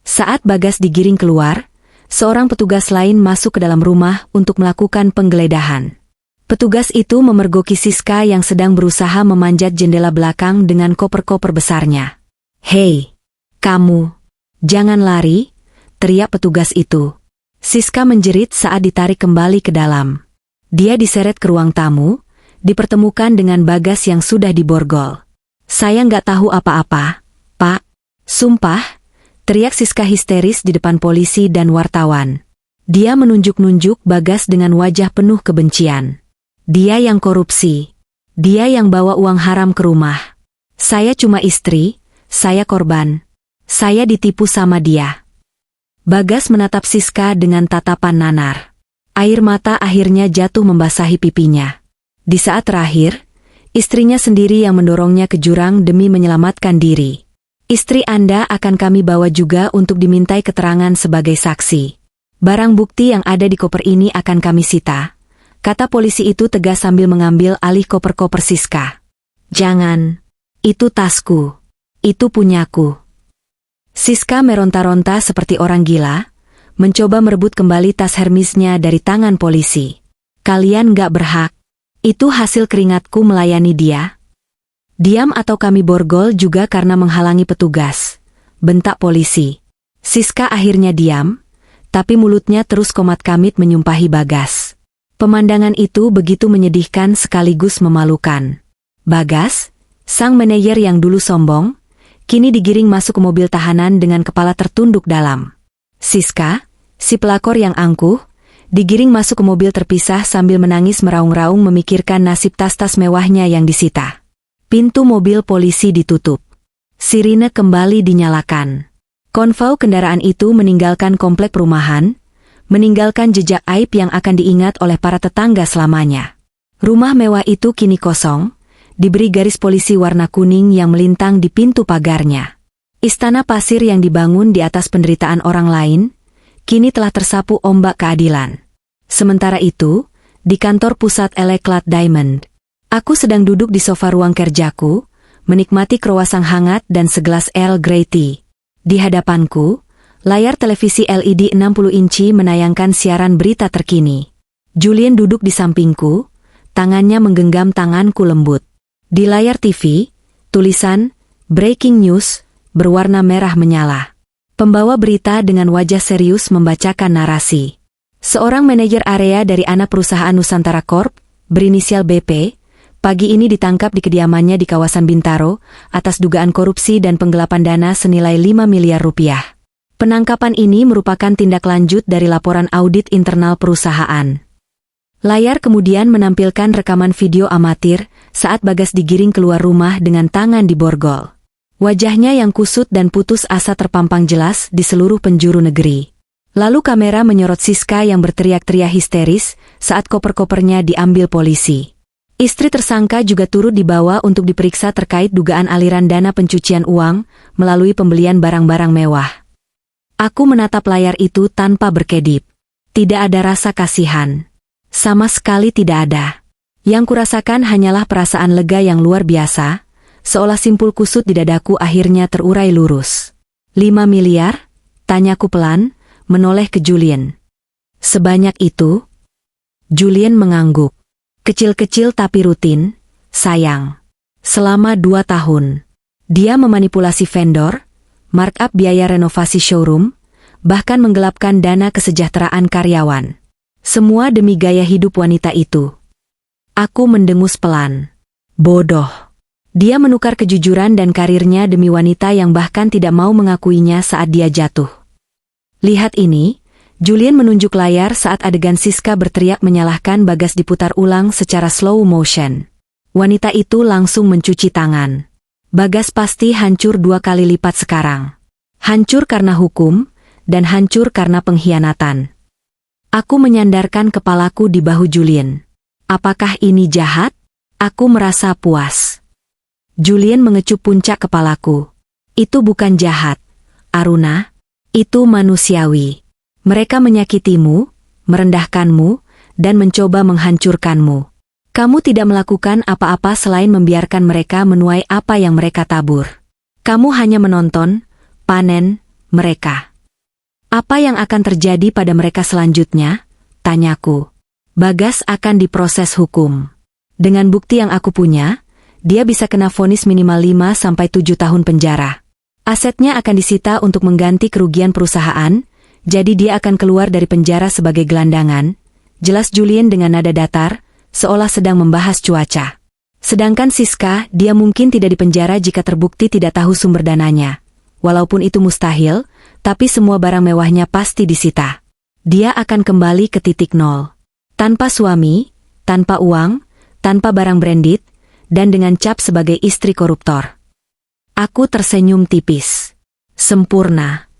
Saat Bagas digiring keluar, seorang petugas lain masuk ke dalam rumah untuk melakukan penggeledahan. Petugas itu memergoki Siska yang sedang berusaha memanjat jendela belakang dengan koper-koper besarnya. "Hei, kamu, jangan lari," teriak petugas itu. Siska menjerit saat ditarik kembali ke dalam. Dia diseret ke ruang tamu, dipertemukan dengan Bagas yang sudah diborgol. "Saya nggak tahu apa-apa, Pak." "Sumpah," teriak Siska histeris di depan polisi dan wartawan. Dia menunjuk-nunjuk Bagas dengan wajah penuh kebencian. "Dia yang korupsi. Dia yang bawa uang haram ke rumah. Saya cuma istri, saya korban. Saya ditipu sama dia." Bagas menatap Siska dengan tatapan nanar. Air mata akhirnya jatuh membasahi pipinya. Di saat terakhir, istrinya sendiri yang mendorongnya ke jurang demi menyelamatkan diri. Istri Anda akan kami bawa juga untuk dimintai keterangan sebagai saksi. Barang bukti yang ada di koper ini akan kami sita, kata polisi itu tegas sambil mengambil alih koper-koper Siska. Jangan. Itu tasku. Itu punyaku. Siska meronta-ronta seperti orang gila, mencoba merebut kembali tas Hermesnya dari tangan polisi. Kalian gak berhak. Itu hasil keringatku melayani dia. Diam atau kami borgol juga karena menghalangi petugas, bentak polisi. Siska akhirnya diam, tapi mulutnya terus komat-kamit menyumpahi Bagas. Pemandangan itu begitu menyedihkan sekaligus memalukan. Bagas, sang manajer yang dulu sombong, kini digiring masuk ke mobil tahanan dengan kepala tertunduk dalam. Siska, si pelakor yang angkuh, digiring masuk ke mobil terpisah sambil menangis meraung-raung memikirkan nasib tas-tas mewahnya yang disita. Pintu mobil polisi ditutup. Sirine kembali dinyalakan. Konvoi kendaraan itu meninggalkan komplek perumahan, meninggalkan jejak aib yang akan diingat oleh para tetangga selamanya. Rumah mewah itu kini kosong, diberi garis polisi warna kuning yang melintang di pintu pagarnya. Istana pasir yang dibangun di atas penderitaan orang lain, kini telah tersapu ombak keadilan. Sementara itu, di kantor pusat LA Clad Diamond, aku sedang duduk di sofa ruang kerjaku, menikmati kroasang hangat dan segelas Earl Grey tea. Di hadapanku, layar televisi LED 60 inci menayangkan siaran berita terkini. Julian duduk di sampingku, tangannya menggenggam tanganku lembut. Di layar TV, tulisan Breaking News berwarna merah menyala. Pembawa berita dengan wajah serius membacakan narasi. Seorang manajer area dari anak perusahaan Nusantara Corp, berinisial BP, pagi ini ditangkap di kediamannya di kawasan Bintaro atas dugaan korupsi dan penggelapan dana senilai 5 miliar rupiah. Penangkapan ini merupakan tindak lanjut dari laporan audit internal perusahaan. Layar kemudian menampilkan rekaman video amatir saat Bagas digiring keluar rumah dengan tangan diborgol. Wajahnya yang kusut dan putus asa terpampang jelas di seluruh penjuru negeri. Lalu kamera menyorot Siska yang berteriak-teriak histeris saat koper-kopernya diambil polisi. Istri tersangka juga turut dibawa untuk diperiksa terkait dugaan aliran dana pencucian uang melalui pembelian barang-barang mewah. Aku menatap layar itu tanpa berkedip. Tidak ada rasa kasihan. Sama sekali tidak ada. Yang kurasakan hanyalah perasaan lega yang luar biasa, seolah simpul kusut di dadaku akhirnya terurai lurus. 5 miliar? Tanyaku pelan, menoleh ke Julian. Sebanyak itu? Julian mengangguk. Kecil-kecil tapi rutin, sayang. Selama 2 tahun. Dia memanipulasi vendor, markup biaya renovasi showroom, bahkan menggelapkan dana kesejahteraan karyawan. Semua demi gaya hidup wanita itu. Aku mendengus pelan. Bodoh. Dia menukar kejujuran dan karirnya demi wanita yang bahkan tidak mau mengakuinya saat dia jatuh. Lihat ini, Julian menunjuk layar saat adegan Siska berteriak menyalahkan Bagas diputar ulang secara slow motion. Wanita itu langsung mencuci tangan. Bagas pasti hancur 2 kali lipat sekarang. Hancur karena hukum, dan hancur karena pengkhianatan. Aku menyandarkan kepalaku di bahu Julian. Apakah ini jahat? Aku merasa puas. Julian mengecup puncak kepalaku. Itu bukan jahat, Aruna. Itu manusiawi. Mereka menyakitimu, merendahkanmu, dan mencoba menghancurkanmu. Kamu tidak melakukan apa-apa selain membiarkan mereka menuai apa yang mereka tabur. Kamu hanya menonton, panen, mereka. Apa yang akan terjadi pada mereka selanjutnya? Tanyaku. Bagas akan diproses hukum. Dengan bukti yang aku punya, dia bisa kena vonis minimal 5-7 tahun penjara. Asetnya akan disita untuk mengganti kerugian perusahaan, jadi dia akan keluar dari penjara sebagai gelandangan, jelas Julian dengan nada datar, seolah sedang membahas cuaca. Sedangkan Siska, dia mungkin tidak dipenjara jika terbukti tidak tahu sumber dananya. Walaupun itu mustahil, tapi semua barang mewahnya pasti disita. Dia akan kembali ke titik nol. Tanpa suami, tanpa uang, tanpa barang branded, dan dengan cap sebagai istri koruptor. Aku tersenyum tipis. Sempurna.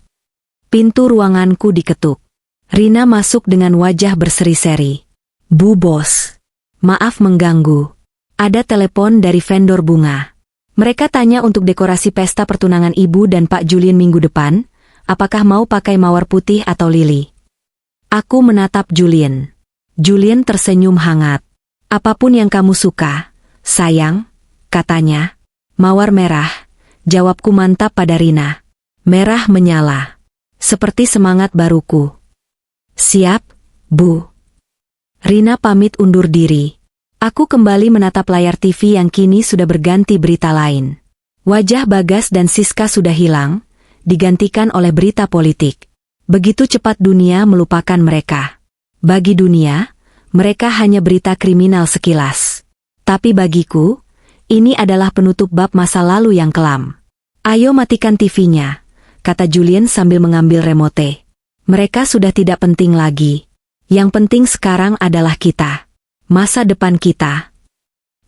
Pintu ruanganku diketuk. Rina masuk dengan wajah berseri-seri. Bu bos. Maaf mengganggu. Ada telepon dari vendor bunga. Mereka tanya untuk dekorasi pesta pertunangan ibu dan Pak Julian minggu depan, apakah mau pakai mawar putih atau lili. Aku menatap Julian. Julian tersenyum hangat. Apapun yang kamu suka, sayang, katanya. Mawar merah, jawabku mantap pada Rina. Merah menyala. Seperti semangat baruku. Siap, Bu. Rina pamit undur diri. Aku kembali menatap layar TV yang kini sudah berganti berita lain. Wajah Bagas dan Siska sudah hilang, digantikan oleh berita politik. Begitu cepat dunia melupakan mereka. Bagi dunia, mereka hanya berita kriminal sekilas. Tapi bagiku, ini adalah penutup bab masa lalu yang kelam. Ayo matikan TV-nya, kata Julian sambil mengambil remote. Mereka sudah tidak penting lagi. Yang penting sekarang adalah kita. Masa depan kita.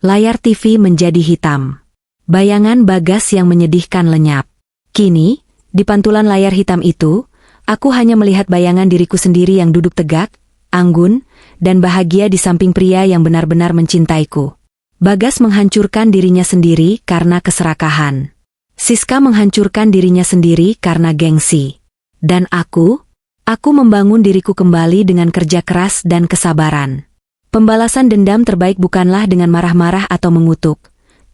Layar TV menjadi hitam. Bayangan Bagas yang menyedihkan lenyap. Kini, di pantulan layar hitam itu, aku hanya melihat bayangan diriku sendiri yang duduk tegak, anggun, dan bahagia di samping pria yang benar-benar mencintaiku. Bagas menghancurkan dirinya sendiri karena keserakahan. Siska menghancurkan dirinya sendiri karena gengsi. Dan aku membangun diriku kembali dengan kerja keras dan kesabaran. Pembalasan dendam terbaik bukanlah dengan marah-marah atau mengutuk,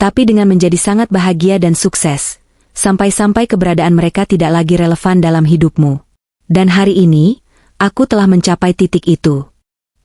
tapi dengan menjadi sangat bahagia dan sukses, sampai-sampai keberadaan mereka tidak lagi relevan dalam hidupmu. Dan hari ini, aku telah mencapai titik itu.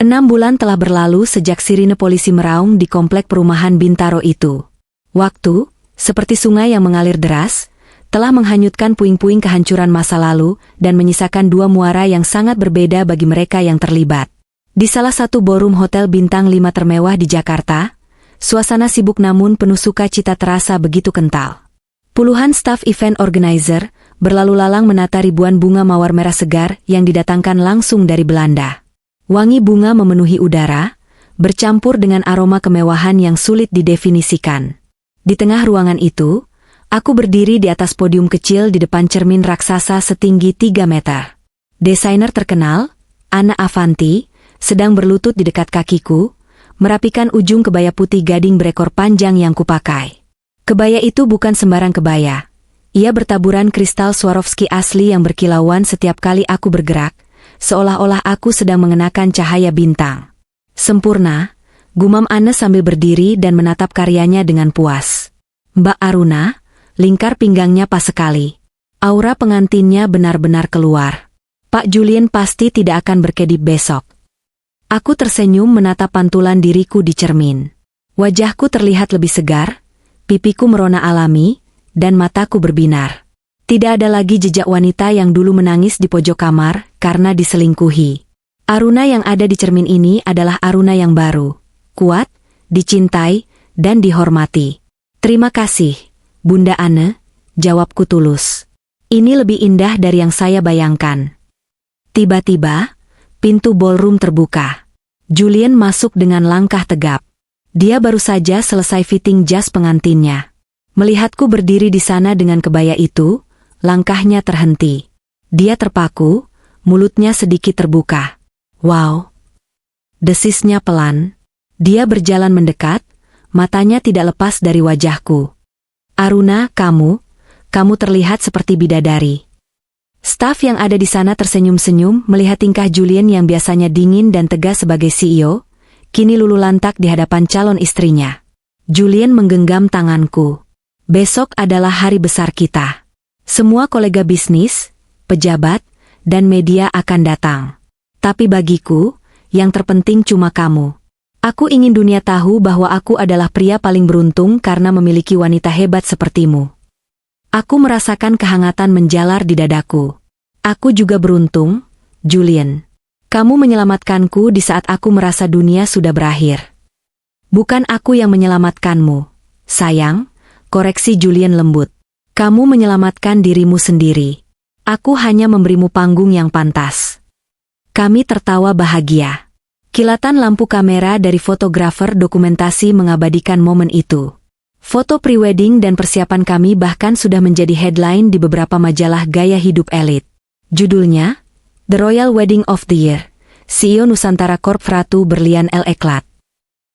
6 bulan telah berlalu sejak sirine polisi meraung di komplek perumahan Bintaro itu. Waktu, seperti sungai yang mengalir deras, telah menghanyutkan puing-puing kehancuran masa lalu dan menyisakan 2 muara yang sangat berbeda bagi mereka yang terlibat. Di salah satu ballroom hotel bintang 5 termewah di Jakarta, suasana sibuk namun penuh sukacita terasa begitu kental. Puluhan staf event organizer berlalu lalang menata ribuan bunga mawar merah segar yang didatangkan langsung dari Belanda. Wangi bunga memenuhi udara, bercampur dengan aroma kemewahan yang sulit didefinisikan. Di tengah ruangan itu, aku berdiri di atas podium kecil di depan cermin raksasa setinggi 3 meter. Desainer terkenal, Anna Avanti, sedang berlutut di dekat kakiku, merapikan ujung kebaya putih gading berekor panjang yang kupakai. Kebaya itu bukan sembarang kebaya. Ia bertaburan kristal Swarovski asli yang berkilauan setiap kali aku bergerak, seolah-olah aku sedang mengenakan cahaya bintang. Sempurna, gumam Anne sambil berdiri dan menatap karyanya dengan puas. Mbak Aruna, lingkar pinggangnya pas sekali. Aura pengantinnya benar-benar keluar. Pak Julian pasti tidak akan berkedip besok. Aku tersenyum menatap pantulan diriku di cermin. Wajahku terlihat lebih segar, pipiku merona alami, dan mataku berbinar. Tidak ada lagi jejak wanita yang dulu menangis di pojok kamar karena diselingkuhi. Aruna yang ada di cermin ini adalah Aruna yang baru, kuat, dicintai, dan dihormati. Terima kasih, Bunda Anne, jawabku tulus. Ini lebih indah dari yang saya bayangkan. Tiba-tiba, pintu ballroom terbuka. Julian masuk dengan langkah tegap. Dia baru saja selesai fitting jas pengantinnya. Melihatku berdiri di sana dengan kebaya itu, langkahnya terhenti. Dia terpaku, mulutnya sedikit terbuka. Wow! Desisnya pelan. Dia berjalan mendekat, matanya tidak lepas dari wajahku. Aruna, kamu terlihat seperti bidadari. Staf yang ada di sana tersenyum-senyum melihat tingkah Julian yang biasanya dingin dan tegas sebagai CEO, kini luluh lantak di hadapan calon istrinya. Julian menggenggam tanganku. Besok adalah hari besar kita. Semua kolega bisnis, pejabat, dan media akan datang. Tapi bagiku, yang terpenting cuma kamu. Aku ingin dunia tahu bahwa aku adalah pria paling beruntung karena memiliki wanita hebat sepertimu. Aku merasakan kehangatan menjalar di dadaku. Aku juga beruntung, Julian. Kamu menyelamatkanku di saat aku merasa dunia sudah berakhir. Bukan aku yang menyelamatkanmu, sayang, koreksi Julian lembut. Kamu menyelamatkan dirimu sendiri. Aku hanya memberimu panggung yang pantas. Kami tertawa bahagia. Kilatan lampu kamera dari fotografer dokumentasi mengabadikan momen itu. Foto prewedding dan persiapan kami bahkan sudah menjadi headline di beberapa majalah gaya hidup elit. Judulnya, The Royal Wedding of the Year, CEO Nusantara Corp Ratu Berlian L'Eclat.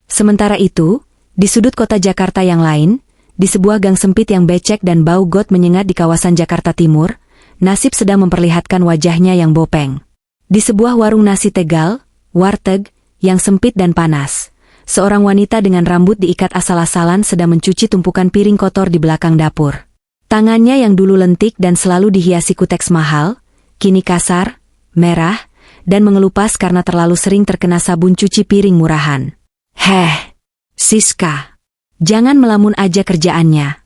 Sementara itu, di sudut kota Jakarta yang lain, di sebuah gang sempit yang becek dan bau got menyengat di kawasan Jakarta Timur, nasib sedang memperlihatkan wajahnya yang bopeng. Di sebuah warung nasi Tegal, warteg, yang sempit dan panas, seorang wanita dengan rambut diikat asal-asalan sedang mencuci tumpukan piring kotor di belakang dapur. Tangannya yang dulu lentik dan selalu dihiasi kuteks mahal, kini kasar, merah, dan mengelupas karena terlalu sering terkena sabun cuci piring murahan. "Heh, Siska, jangan melamun aja kerjaannya,"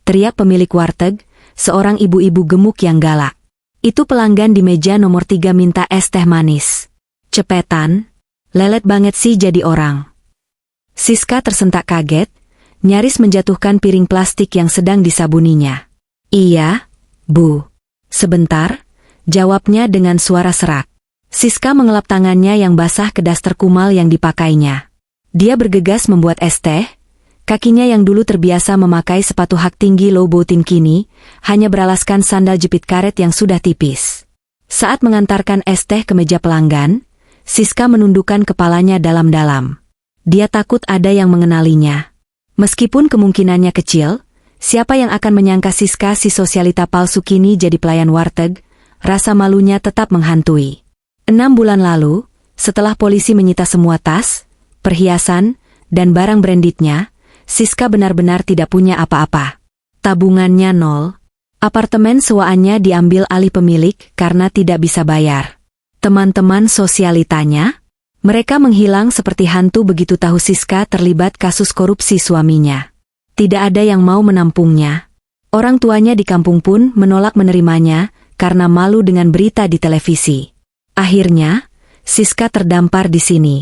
teriak pemilik warteg, seorang ibu-ibu gemuk yang galak. Itu pelanggan di meja nomor 3 minta es teh manis. "Cepetan, lelet banget sih jadi orang." Siska tersentak kaget, nyaris menjatuhkan piring plastik yang sedang disabuninya. "Iya, Bu. Sebentar," jawabnya dengan suara serak. Siska mengelap tangannya yang basah ke daster kumal yang dipakainya. Dia bergegas membuat es teh, kakinya yang dulu terbiasa memakai sepatu hak tinggi low bottom kini, hanya beralaskan sandal jepit karet yang sudah tipis. Saat mengantarkan es teh ke meja pelanggan, Siska menundukkan kepalanya dalam-dalam. Dia takut ada yang mengenalinya. Meskipun kemungkinannya kecil, siapa yang akan menyangka Siska si sosialita palsu kini jadi pelayan warteg, rasa malunya tetap menghantui. 6 bulan lalu, setelah polisi menyita semua tas, perhiasan, dan barang brandednya, Siska benar-benar tidak punya apa-apa. Tabungannya nol. Apartemen sewaannya diambil alih pemilik karena tidak bisa bayar. Teman-teman sosialitanya, mereka menghilang seperti hantu begitu tahu Siska terlibat kasus korupsi suaminya. Tidak ada yang mau menampungnya. Orang tuanya di kampung pun menolak menerimanya karena malu dengan berita di televisi. Akhirnya, Siska terdampar di sini.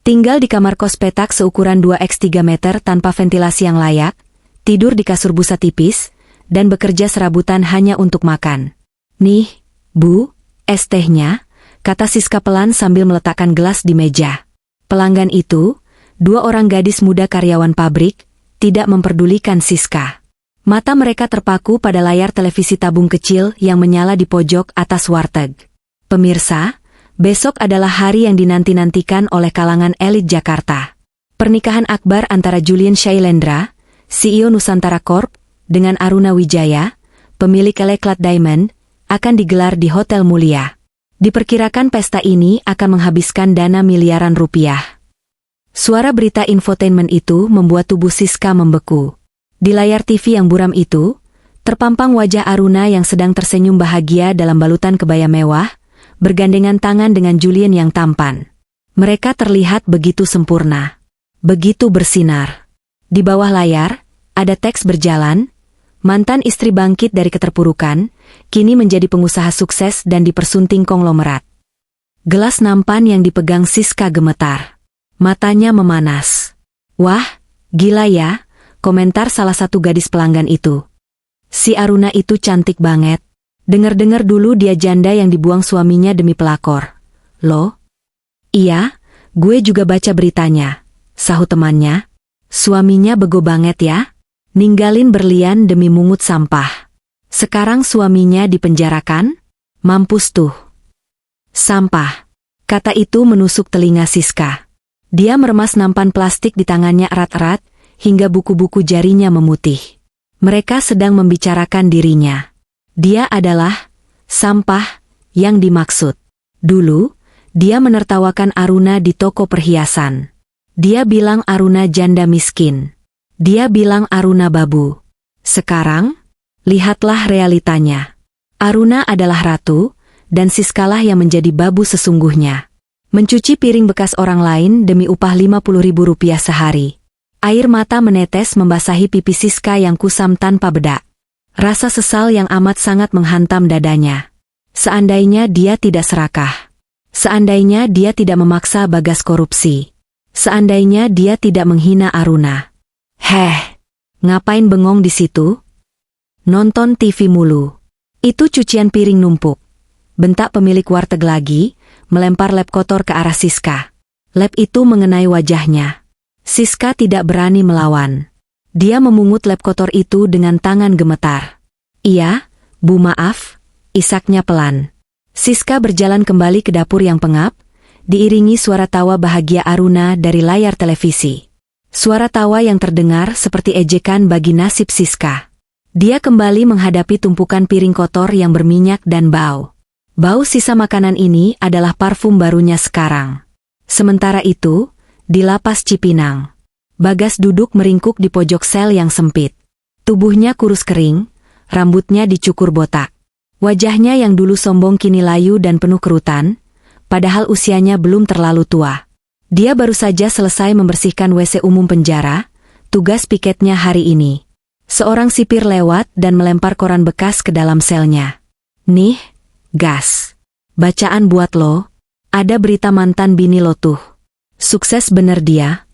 Tinggal di kamar kos petak seukuran 2x3 meter tanpa ventilasi yang layak, tidur di kasur busa tipis, dan bekerja serabutan hanya untuk makan. "Nih, Bu, es tehnya," kata Siska pelan sambil meletakkan gelas di meja. Pelanggan itu, 2 orang gadis muda karyawan pabrik, tidak memperdulikan Siska. Mata mereka terpaku pada layar televisi tabung kecil yang menyala di pojok atas warteg. Pemirsa, besok adalah hari yang dinanti-nantikan oleh kalangan elit Jakarta. Pernikahan akbar antara Julian Shailendra, CEO Nusantara Corp, dengan Aruna Wijaya, pemilik L'Eclat Diamond, akan digelar di Hotel Mulia. Diperkirakan pesta ini akan menghabiskan dana miliaran rupiah. Suara berita infotainment itu membuat tubuh Siska membeku. Di layar TV yang buram itu, terpampang wajah Aruna yang sedang tersenyum bahagia dalam balutan kebaya mewah, bergandengan tangan dengan Julian yang tampan. Mereka terlihat begitu sempurna, begitu bersinar. Di bawah layar, ada teks berjalan, mantan istri bangkit dari keterpurukan, kini menjadi pengusaha sukses dan dipersunting konglomerat. Gelas nampan yang dipegang Siska gemetar. Matanya memanas. "Wah, gila ya," komentar salah satu gadis pelanggan itu. "Si Aruna itu cantik banget. Dengar-dengar dulu dia janda yang dibuang suaminya demi pelakor." "Loh?" "Iya, gue juga baca beritanya," sahut temannya. "Suaminya bego banget ya. Ninggalin berlian demi mungut sampah. Sekarang suaminya dipenjarakan? Mampus tuh." "Sampah," kata itu menusuk telinga Siska. Dia meremas nampan plastik di tangannya erat-erat, hingga buku-buku jarinya memutih. Mereka sedang membicarakan dirinya. Dia adalah sampah yang dimaksud. Dulu, dia menertawakan Aruna di toko perhiasan. Dia bilang Aruna janda miskin. Dia bilang Aruna babu. Sekarang, lihatlah realitanya. Aruna adalah ratu, dan Siskalah yang menjadi babu sesungguhnya. Mencuci piring bekas orang lain demi upah Rp50.000 sehari. Air mata menetes membasahi pipi Siska yang kusam tanpa bedak. Rasa sesal yang amat sangat menghantam dadanya. Seandainya dia tidak serakah. Seandainya dia tidak memaksa Bagas korupsi. Seandainya dia tidak menghina Aruna. "Heh, ngapain bengong di situ? Nonton TV mulu." "Itu cucian piring numpuk," bentak pemilik warteg lagi, melempar lap kotor ke arah Siska. Lap itu mengenai wajahnya. Siska tidak berani melawan. Dia memungut lap kotor itu dengan tangan gemetar. "Iya, Bu, maaf," isaknya pelan. Siska berjalan kembali ke dapur yang pengap, diiringi suara tawa bahagia Aruna dari layar televisi. Suara tawa yang terdengar seperti ejekan bagi nasib Siska. Dia kembali menghadapi tumpukan piring kotor yang berminyak dan bau. Bau sisa makanan ini adalah parfum barunya sekarang. Sementara itu, di lapas Cipinang, Bagas duduk meringkuk di pojok sel yang sempit. Tubuhnya kurus kering, rambutnya dicukur botak. Wajahnya yang dulu sombong kini layu dan penuh kerutan, padahal usianya belum terlalu tua. Dia baru saja selesai membersihkan WC umum penjara, tugas piketnya hari ini. Seorang sipir lewat dan melempar koran bekas ke dalam selnya. "Nih, Gas. Bacaan buat lo, ada berita mantan bini lo tuh. Sukses bener dia."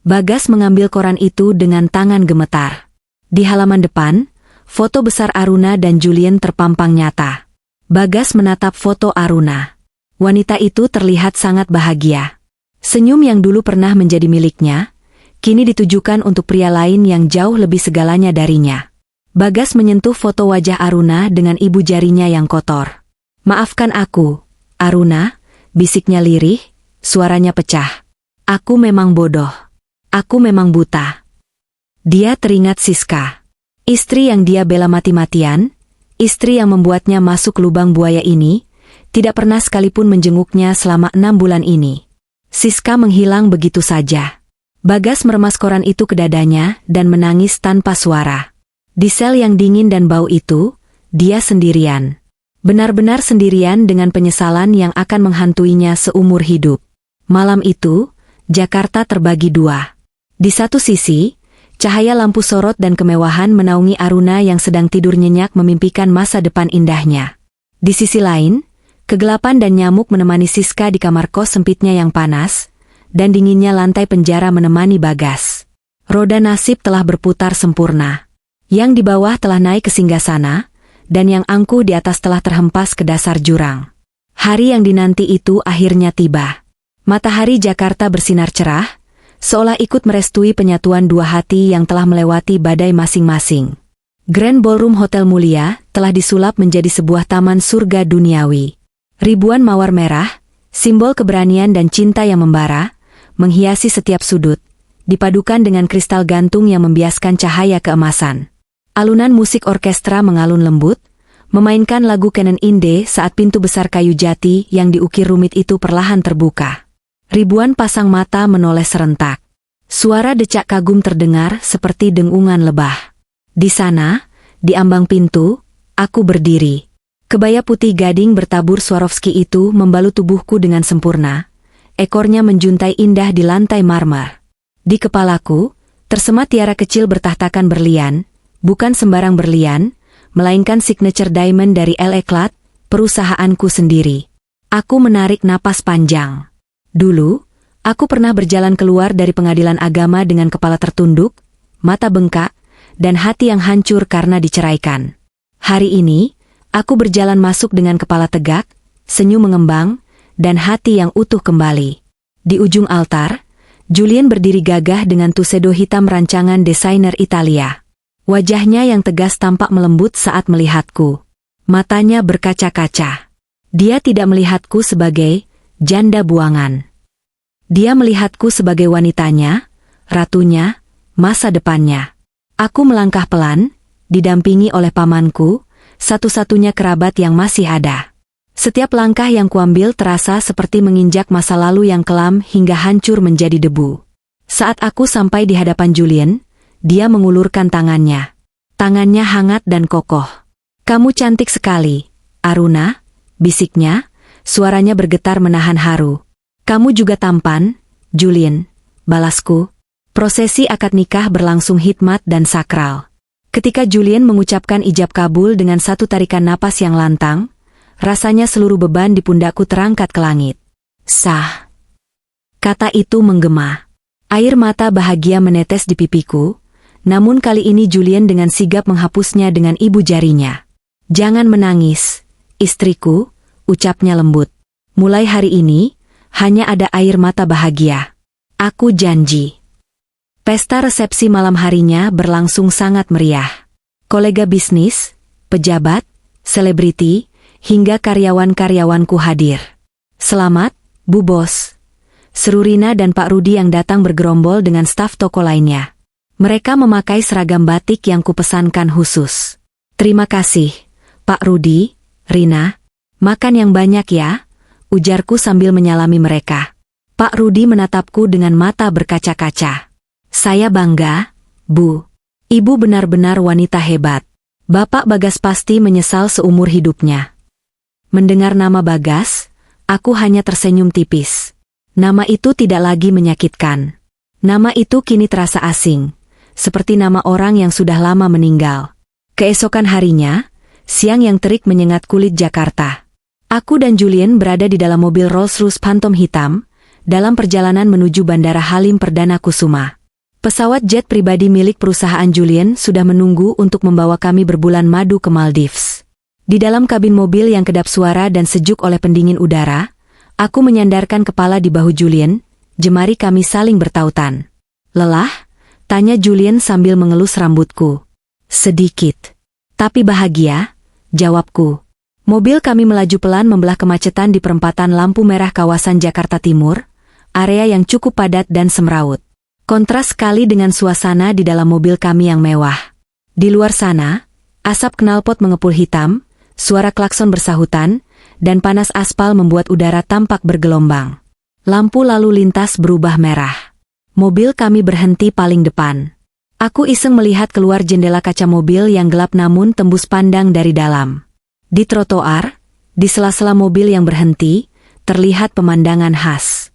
Bagas mengambil koran itu dengan tangan gemetar. Di halaman depan, foto besar Aruna dan Julien terpampang nyata. Bagas menatap foto Aruna. Wanita itu terlihat sangat bahagia. Senyum yang dulu pernah menjadi miliknya, kini ditujukan untuk pria lain yang jauh lebih segalanya darinya. Bagas menyentuh foto wajah Aruna dengan ibu jarinya yang kotor. "Maafkan aku, Aruna," bisiknya lirih, suaranya pecah. "Aku memang bodoh. Aku memang buta." Dia teringat Siska. Istri yang dia bela mati-matian, istri yang membuatnya masuk lubang buaya ini, tidak pernah sekalipun menjenguknya selama 6 bulan ini. Siska menghilang begitu saja. Bagas meremas koran itu ke dadanya dan menangis tanpa suara. Di sel yang dingin dan bau itu, dia sendirian. Benar-benar sendirian dengan penyesalan yang akan menghantuinya seumur hidup. Malam itu, Jakarta terbagi dua. Di satu sisi, cahaya lampu sorot dan kemewahan menaungi Aruna yang sedang tidur nyenyak memimpikan masa depan indahnya. Di sisi lain, kegelapan dan nyamuk menemani Siska di kamar kos sempitnya yang panas, dan dinginnya lantai penjara menemani Bagas. Roda nasib telah berputar sempurna. Yang di bawah telah naik ke singgasana, dan yang angkuh di atas telah terhempas ke dasar jurang. Hari yang dinanti itu akhirnya tiba. Matahari Jakarta bersinar cerah, seolah ikut merestui penyatuan dua hati yang telah melewati badai masing-masing. Grand Ballroom Hotel Mulia telah disulap menjadi sebuah taman surga duniawi. Ribuan mawar merah, simbol keberanian dan cinta yang membara, menghiasi setiap sudut, dipadukan dengan kristal gantung yang membiaskan cahaya keemasan. Alunan musik orkestra mengalun lembut, memainkan lagu Canon Inde saat pintu besar kayu jati yang diukir rumit itu perlahan terbuka. Ribuan pasang mata menoleh serentak. Suara decak kagum terdengar seperti dengungan lebah. Di sana, di ambang pintu, aku berdiri. Kebaya putih gading bertabur Swarovski itu membalut tubuhku dengan sempurna. Ekornya menjuntai indah di lantai marmer. Di kepalaku, tersemat tiara kecil bertahtakan berlian, bukan sembarang berlian, melainkan signature diamond dari L'Eclat, perusahaanku sendiri. Aku menarik napas panjang. Dulu, aku pernah berjalan keluar dari pengadilan agama dengan kepala tertunduk, mata bengkak, dan hati yang hancur karena diceraikan. Hari ini, aku berjalan masuk dengan kepala tegak, senyum mengembang, dan hati yang utuh kembali. Di ujung altar, Julien berdiri gagah dengan tuxedo hitam rancangan desainer Italia. Wajahnya yang tegas tampak melembut saat melihatku. Matanya berkaca-kaca. Dia tidak melihatku sebagai janda buangan. Dia melihatku sebagai wanitanya, ratunya, masa depannya. Aku melangkah pelan, didampingi oleh pamanku, satu-satunya kerabat yang masih ada. Setiap langkah yang kuambil terasa seperti menginjak masa lalu yang kelam hingga hancur menjadi debu. Saat aku sampai di hadapan Julien, dia mengulurkan tangannya. Tangannya hangat dan kokoh. "Kamu cantik sekali, Aruna," bisiknya, suaranya bergetar menahan haru. "Kamu juga tampan, Julien," balasku. Prosesi akad nikah berlangsung hikmat dan sakral. Ketika Julien mengucapkan ijab kabul dengan satu tarikan napas yang lantang, rasanya seluruh beban di pundakku terangkat ke langit. "Sah." Kata itu menggema. Air mata bahagia menetes di pipiku, namun kali ini Julien dengan sigap menghapusnya dengan ibu jarinya. "Jangan menangis, istriku," ucapnya lembut. "Mulai hari ini, hanya ada air mata bahagia. Aku janji." Pesta resepsi malam harinya berlangsung sangat meriah. Kolega bisnis, pejabat, selebriti, hingga karyawan-karyawanku hadir. "Selamat, Bu Bos," seru Rina dan Pak Rudi yang datang bergerombol dengan staf toko lainnya. Mereka memakai seragam batik yang kupesankan khusus. "Terima kasih, Pak Rudi, Rina. Makan yang banyak ya," ujarku sambil menyalami mereka. Pak Rudi menatapku dengan mata berkaca-kaca. "Saya bangga, Bu. Ibu benar-benar wanita hebat." Bapak Bagas pasti menyesal seumur hidupnya. Mendengar nama Bagas, aku hanya tersenyum tipis. Nama itu tidak lagi menyakitkan. Nama itu kini terasa asing, seperti nama orang yang sudah lama meninggal. Keesokan harinya, siang yang terik menyengat kulit Jakarta. Aku dan Julien berada di dalam mobil Rolls-Royce Phantom hitam, dalam perjalanan menuju Bandara Halim Perdana Kusuma. Pesawat jet pribadi milik perusahaan Julien sudah menunggu untuk membawa kami berbulan madu ke Maldives. Di dalam kabin mobil yang kedap suara dan sejuk oleh pendingin udara, aku menyandarkan kepala di bahu Julien, jemari kami saling bertautan. "Lelah?" tanya Julien sambil mengelus rambutku. "Sedikit. Tapi bahagia," jawabku. Mobil kami melaju pelan membelah kemacetan di perempatan lampu merah kawasan Jakarta Timur, area yang cukup padat dan semrawut. Kontras sekali dengan suasana di dalam mobil kami yang mewah. Di luar sana, asap knalpot mengepul hitam, suara klakson bersahutan, dan panas aspal membuat udara tampak bergelombang. Lampu lalu lintas berubah merah. Mobil kami berhenti paling depan. Aku iseng melihat keluar jendela kaca mobil yang gelap namun tembus pandang dari dalam. Di trotoar, di sela-sela mobil yang berhenti, terlihat pemandangan khas.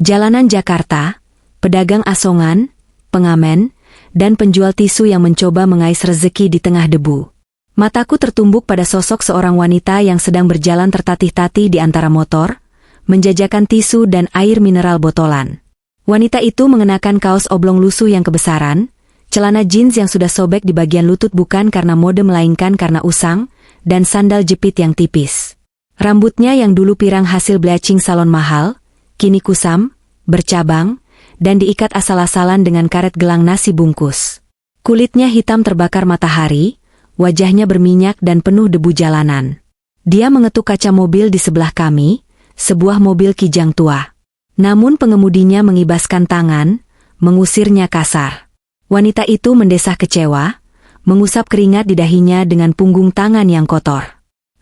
Jalanan Jakarta, pedagang asongan, pengamen, dan penjual tisu yang mencoba mengais rezeki di tengah debu. Mataku tertumbuk pada sosok seorang wanita yang sedang berjalan tertatih-tatih di antara motor, menjajakan tisu dan air mineral botolan. Wanita itu mengenakan kaos oblong lusuh yang kebesaran, celana jeans yang sudah sobek di bagian lutut bukan karena mode melainkan karena usang, dan sandal jepit yang tipis. Rambutnya yang dulu pirang hasil bleaching salon mahal, kini kusam, bercabang, dan diikat asal-asalan dengan karet gelang nasi bungkus. Kulitnya hitam terbakar matahari, wajahnya berminyak dan penuh debu jalanan. Dia mengetuk kaca mobil di sebelah kami, sebuah mobil kijang tua. Namun pengemudinya mengibaskan tangan, mengusirnya kasar. Wanita itu mendesah kecewa, mengusap keringat di dahinya dengan punggung tangan yang kotor.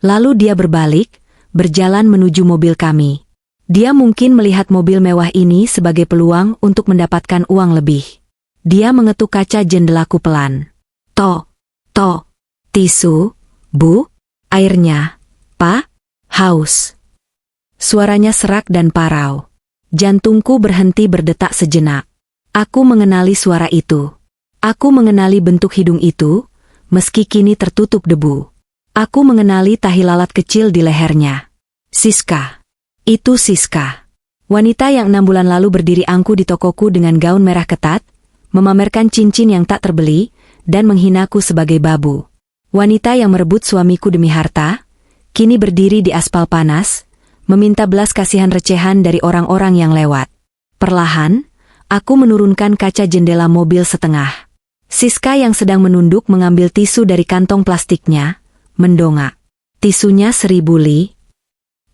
Lalu dia berbalik, berjalan menuju mobil kami. Dia mungkin melihat mobil mewah ini sebagai peluang untuk mendapatkan uang lebih. Dia mengetuk kaca jendelaku pelan. "Tok, tisu, Bu, airnya, Pak, haus." Suaranya serak dan parau. Jantungku berhenti berdetak sejenak. Aku mengenali suara itu. Aku mengenali bentuk hidung itu, meski kini tertutup debu. Aku mengenali tahi lalat kecil di lehernya. Siska. Itu Siska. Wanita yang 6 bulan lalu berdiri angku di tokoku dengan gaun merah ketat, memamerkan cincin yang tak terbeli, dan menghinaku sebagai babu. Wanita yang merebut suamiku demi harta, kini berdiri di aspal panas, meminta belas kasihan recehan dari orang-orang yang lewat. Perlahan, aku menurunkan kaca jendela mobil setengah. Siska yang sedang menunduk mengambil tisu dari kantong plastiknya, mendongak. "Tisunya 1000 li."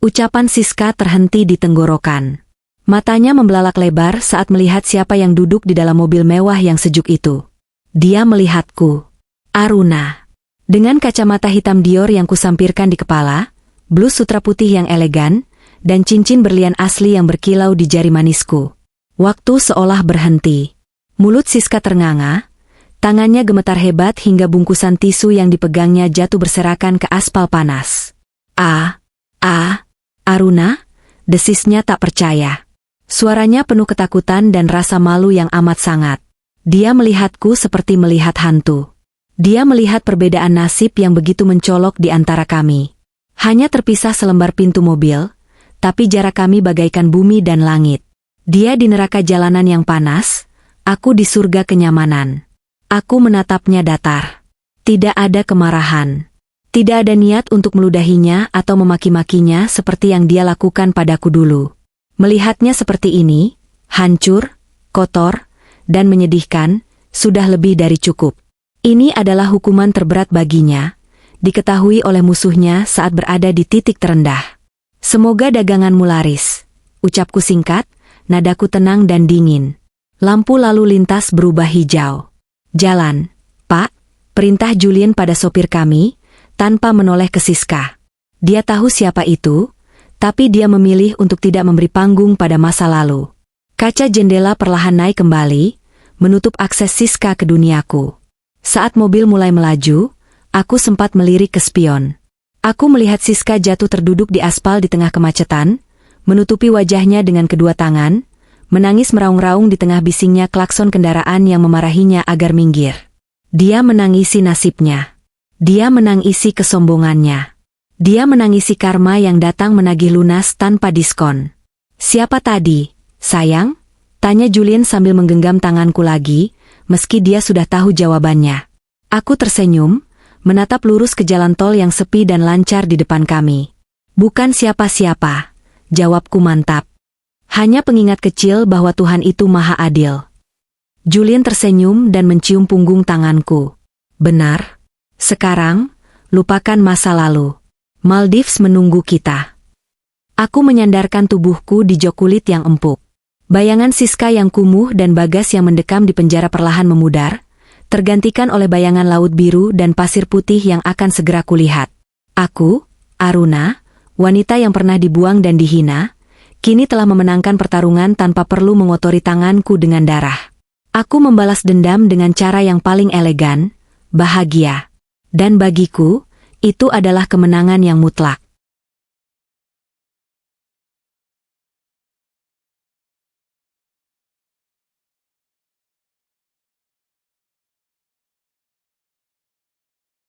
Ucapan Siska terhenti di tenggorokan. Matanya membelalak lebar saat melihat siapa yang duduk di dalam mobil mewah yang sejuk itu. Dia melihatku. Aruna. Dengan kacamata hitam Dior yang kusampirkan di kepala, blus sutra putih yang elegan, dan cincin berlian asli yang berkilau di jari manisku. Waktu seolah berhenti. Mulut Siska ternganga, tangannya gemetar hebat hingga bungkusan tisu yang dipegangnya jatuh berserakan ke aspal panas. Aruna, desisnya tak percaya. Suaranya penuh ketakutan dan rasa malu yang amat sangat. Dia melihatku seperti melihat hantu. Dia melihat perbedaan nasib yang begitu mencolok di antara kami. Hanya terpisah selembar pintu mobil, tapi jarak kami bagaikan bumi dan langit. Dia di neraka jalanan yang panas, aku di surga kenyamanan. Aku menatapnya datar. Tidak ada kemarahan. Tidak ada niat untuk meludahinya atau memaki-makinya seperti yang dia lakukan padaku dulu. Melihatnya seperti ini, hancur, kotor, dan menyedihkan, sudah lebih dari cukup. Ini adalah hukuman terberat baginya, diketahui oleh musuhnya saat berada di titik terendah. Semoga daganganmu laris. Ucapku singkat, nadaku tenang dan dingin. Lampu lalu lintas berubah hijau. Jalan, Pak, perintah Julien pada sopir kami, tanpa menoleh ke Siska. Dia tahu siapa itu, tapi dia memilih untuk tidak memberi panggung pada masa lalu. Kaca jendela perlahan naik kembali, menutup akses Siska ke duniaku. Saat mobil mulai melaju, aku sempat melirik ke spion. Aku melihat Siska jatuh terduduk di aspal di tengah kemacetan, menutupi wajahnya dengan kedua tangan, menangis meraung-raung di tengah bisingnya klakson kendaraan yang memarahinya agar minggir. Dia menangisi nasibnya. Dia menangisi kesombongannya. Dia menangisi karma yang datang menagih lunas tanpa diskon. Siapa tadi? Sayang? Tanya Julien sambil menggenggam tanganku lagi, meski dia sudah tahu jawabannya. Aku tersenyum, menatap lurus ke jalan tol yang sepi dan lancar di depan kami. Bukan siapa-siapa, jawabku mantap. Hanya pengingat kecil bahwa Tuhan itu maha adil. Julien tersenyum dan mencium punggung tanganku. Benar. Sekarang, lupakan masa lalu. Maldives menunggu kita. Aku menyandarkan tubuhku di jok kulit yang empuk. Bayangan Siska yang kumuh dan Bagas yang mendekam di penjara perlahan memudar, tergantikan oleh bayangan laut biru dan pasir putih yang akan segera kulihat. Aku, Aruna, wanita yang pernah dibuang dan dihina, kini telah memenangkan pertarungan tanpa perlu mengotori tanganku dengan darah. Aku membalas dendam dengan cara yang paling elegan, bahagia. Dan bagiku, itu adalah kemenangan yang mutlak.